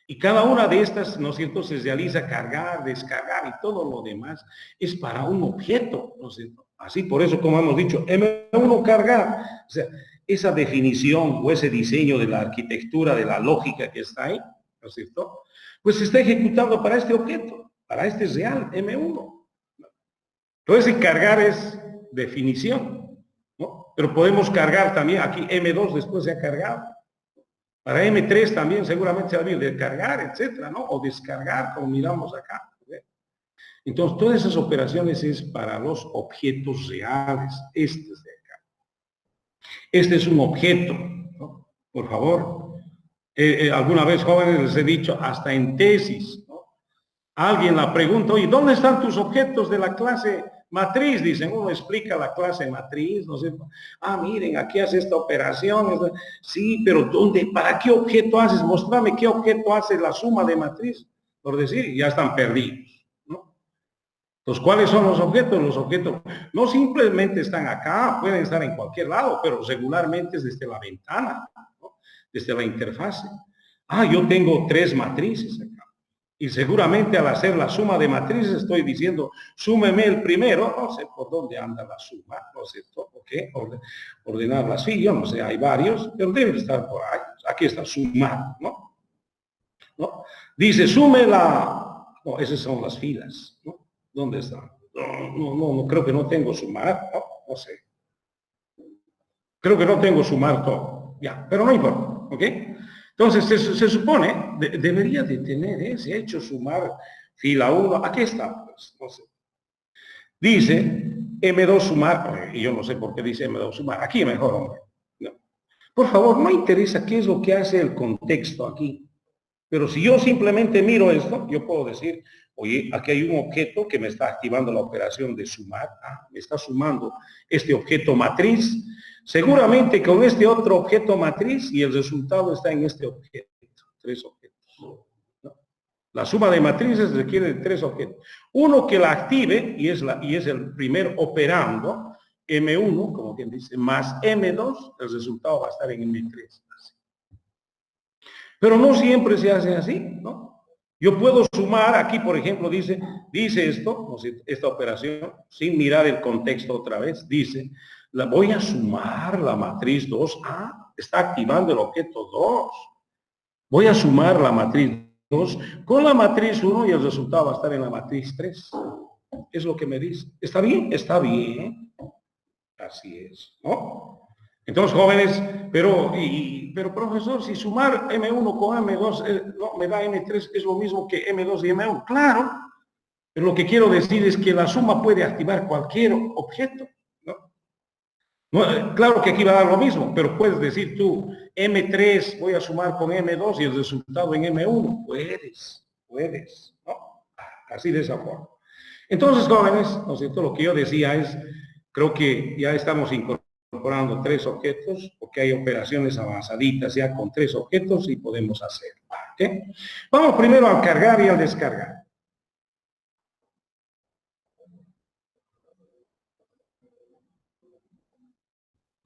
Y cada una de estas, ¿no es cierto?, se realiza cargar, descargar y todo lo demás es para un objeto, ¿no es cierto? Así, por eso, como hemos dicho, M1 cargar, o sea, esa definición o ese diseño de la arquitectura, de la lógica que está ahí, ¿no es cierto?, pues se está ejecutando para este objeto, para este real, M1. Entonces, cargar es definición, ¿no? Pero podemos cargar también, aquí M2 después se ha cargado. Para M3 también seguramente se ha habido de cargar, etcétera, ¿no? O descargar, como miramos acá. Entonces, todas esas operaciones es para los objetos reales. Este es de acá. Este es un objeto, ¿no? Por favor. Alguna vez, jóvenes, les he dicho, hasta en tesis, ¿no? Alguien la pregunta, oye, ¿dónde están tus objetos de la clase matriz? Dicen, uno explica la clase matriz, no sé. Ah, miren, aquí hace esta operación. Sí, pero ¿dónde? ¿Para qué objeto haces? Mostrame qué objeto hace la suma de matriz. Por decir, ya están perdidos, ¿no? Entonces, ¿cuáles son los objetos? Los objetos no simplemente están acá, pueden estar en cualquier lado, pero regularmente es desde la ventana, ¿no? Desde la interfase. Ah, yo tengo 3 matrices acá. Y seguramente al hacer la suma de matrices estoy diciendo, súmeme el primero, no sé por dónde anda la suma, ¿no es cierto? ¿Ok? Ordenarla así, yo no sé, hay varios, pero deben estar por ahí. Aquí está sumar, ¿no? ¿No? Dice, sume la... No, esas son las filas, ¿no? ¿Dónde están? No, creo que no tengo sumar, no sé. Creo que no tengo sumar todo, ya, pero no importa, ¿ok? Entonces, se supone, debería de tener ese hecho sumar fila 1, aquí está, pues, no sé. Dice M2 sumar, y yo no sé por qué dice M2 sumar, aquí mejor, hombre. No. Por favor, no interesa qué es lo que hace el contexto aquí. Pero si yo simplemente miro esto, yo puedo decir, oye, aquí hay un objeto que me está activando la operación de sumar, me está sumando este objeto matriz, seguramente con este otro objeto matriz y el resultado está en este objeto, 3 objetos. ¿No? La suma de matrices requiere de 3 objetos. Uno que la active, y es el primer operando, M1, como quien dice, más M2, el resultado va a estar en M3. Pero no siempre se hace así, ¿no? Yo puedo sumar, aquí por ejemplo dice esto, ¿no es cierto? Esta operación, sin mirar el contexto otra vez, dice, voy a sumar la matriz 2. Está activando el objeto 2. Voy a sumar la matriz 2 con la matriz 1 y el resultado va a estar en la matriz 3. Es lo que me dice. ¿Está bien? Está bien. Así es, ¿no? Entonces, jóvenes, pero profesor, si sumar M1 con M2 no, me da M3, es lo mismo que M2 y M1. Claro, pero lo que quiero decir es que la suma puede activar cualquier objeto, ¿no? Claro que aquí va a dar lo mismo, pero puedes decir tú, M3 voy a sumar con M2 y el resultado en M1. Puedes, ¿no? Así de esa forma. Entonces, jóvenes, ¿no es cierto? Lo que yo decía es, creo que ya estamos incorporando 3 objetos, porque hay operaciones avanzaditas ya con 3 objetos y podemos hacerlo. ¿Okay? Vamos primero al cargar y al descargar.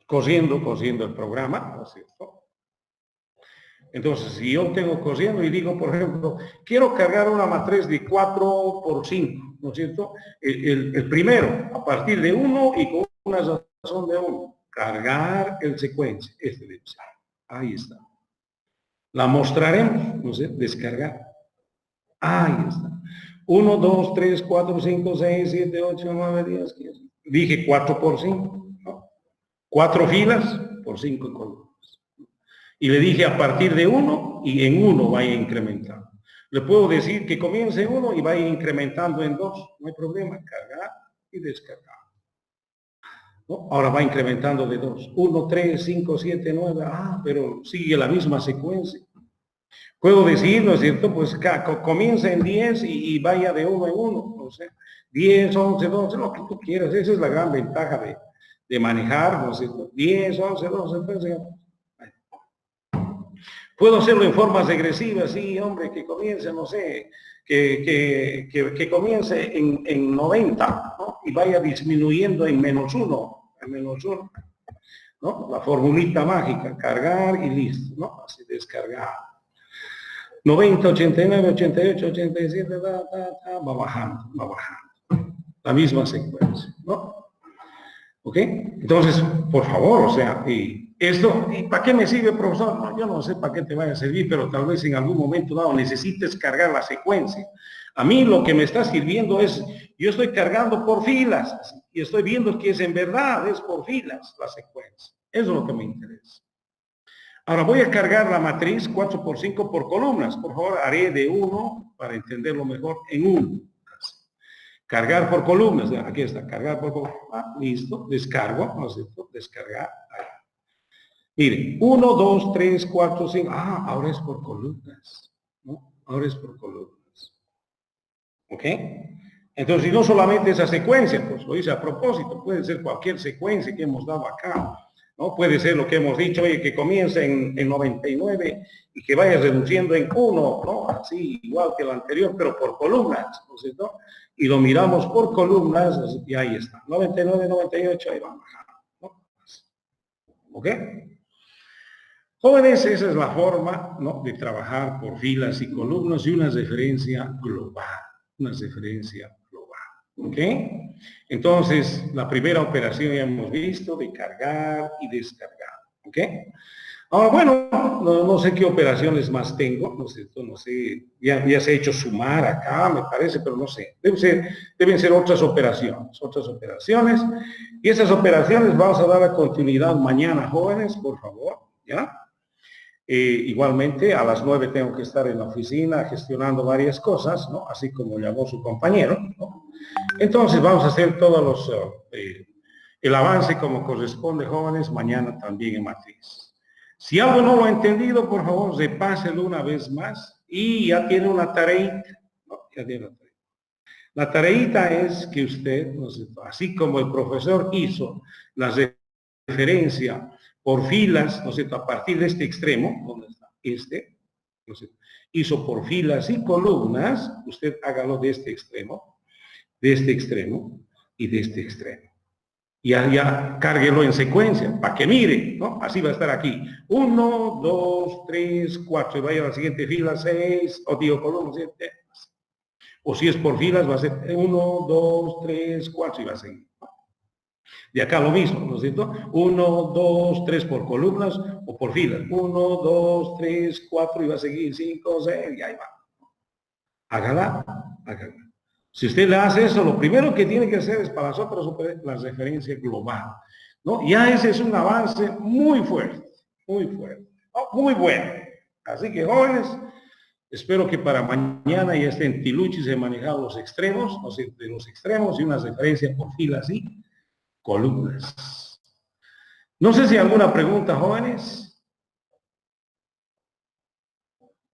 Cosiendo el programa, ¿no es cierto? Entonces, si yo tengo cosiendo y digo, por ejemplo, quiero cargar una matriz de 4 por 5, ¿no es cierto? El primero, a partir de 1 y con una razón de 1. Cargar el secuencia. Este debe ser. Ahí está. La mostraremos, no sé, descargar. Ahí está. 1, 2, 3, 4, 5, 6, 7, 8, 9, 10, 15. Dije 4 por 5, ¿no? 4 filas por 5 columnas. Y le dije a partir de 1 y en 1 vaya incrementando. Le puedo decir que comience en 1 y vaya incrementando en 2. No hay problema. Cargar y descargar. ¿No? Ahora va incrementando de 2. 1, 3, 5, 7, 9. Pero sigue la misma secuencia. Puedo decir, ¿no es cierto? Pues comienza en 10 y vaya de 1 en 1. O sea, 10, 11, 12, lo que tú quieras. Esa es la gran ventaja de manejar, ¿no es cierto? 10, 11, 12, 13. Puedo hacerlo en formas regresivas, sí, hombre, que comience, no sé, que comience en 90, ¿no? Y vaya disminuyendo en -1, ¿no? La formulita mágica, cargar y listo, ¿no? Así descargar. 90, 89, 88, 87, va bajando. La misma secuencia, ¿no? ¿Ok? Entonces, por favor, o sea, esto, ¿y para qué me sirve, profesor? No, yo no sé para qué te vaya a servir, pero tal vez en algún momento dado necesites cargar la secuencia. A mí lo que me está sirviendo es, yo estoy cargando por filas y estoy viendo que en verdad es por filas la secuencia. Eso es lo que me interesa. Ahora voy a cargar la matriz 4 por 5 por columnas. Por favor, haré de 1 para entenderlo mejor en 1. Cargar por columnas, aquí está, cargar por columnas. Listo, descargo, ¿no es cierto? Descargar. Ahí. Miren, 1, 2, 3, 4, 5. Ahora es por columnas, ¿no? Ahora es por columnas. ¿Ok? Entonces, y no solamente esa secuencia, pues lo hice a propósito, puede ser cualquier secuencia que hemos dado acá, ¿no? Puede ser lo que hemos dicho, oye, que comience en 99 y que vaya reduciendo en 1, ¿no? Así, igual que el anterior, pero por columnas, ¿no es cierto? Y lo miramos por columnas y ahí está. 99, 98, ahí va bajando, ¿no? ¿Ok? Jóvenes, esa es la forma, ¿no? De trabajar por filas y columnas y una referencia global. Una referencia global. ¿Ok? Entonces, la primera operación ya hemos visto de cargar y descargar. ¿Ok? Ahora, bueno, no sé qué operaciones más tengo, no sé, ya se ha hecho sumar acá, me parece, pero no sé. Deben ser otras operaciones, y esas operaciones vamos a dar a continuidad mañana, jóvenes, por favor, ¿ya? Igualmente, a las 9 tengo que estar en la oficina gestionando varias cosas, ¿no? Así como llamó su compañero, ¿no? Entonces, vamos a hacer todos el avance como corresponde, jóvenes, mañana también en matriz. Si algo no lo ha entendido, por favor, repáselo una vez más y ya tiene una tareita, ¿no? Ya tiene una tareita. La tareita es que usted, ¿no sé, así como el profesor hizo la referencia por filas, ¿no es cierto?, a partir de este extremo, ¿dónde está? ¿No es cierto?, hizo por filas y columnas, usted hágalo de este extremo y de este extremo. Y ya cárguelo en secuencia, para que mire, ¿no? Así va a estar aquí. 1, 2, 3, 4, y vaya a la siguiente fila, 6, o digo, columna, 7. O si es por filas, va a ser 1, 2, 3, 4, y va a seguir. De acá lo mismo, ¿no es cierto? 1, 2, 3 por columnas o por filas. 1, 2, 3, 4, y va a seguir 5, 6, y ahí va. Hágala, hágala. Si usted le hace eso, lo primero que tiene que hacer es para las otras la referencia global, ¿no? Ya ese es un avance muy fuerte, muy bueno. Así que, jóvenes, espero que para mañana ya estén tiluchis de manejar los extremos, o sea, de los extremos y una referencia por filas y columnas. No sé si alguna pregunta, jóvenes.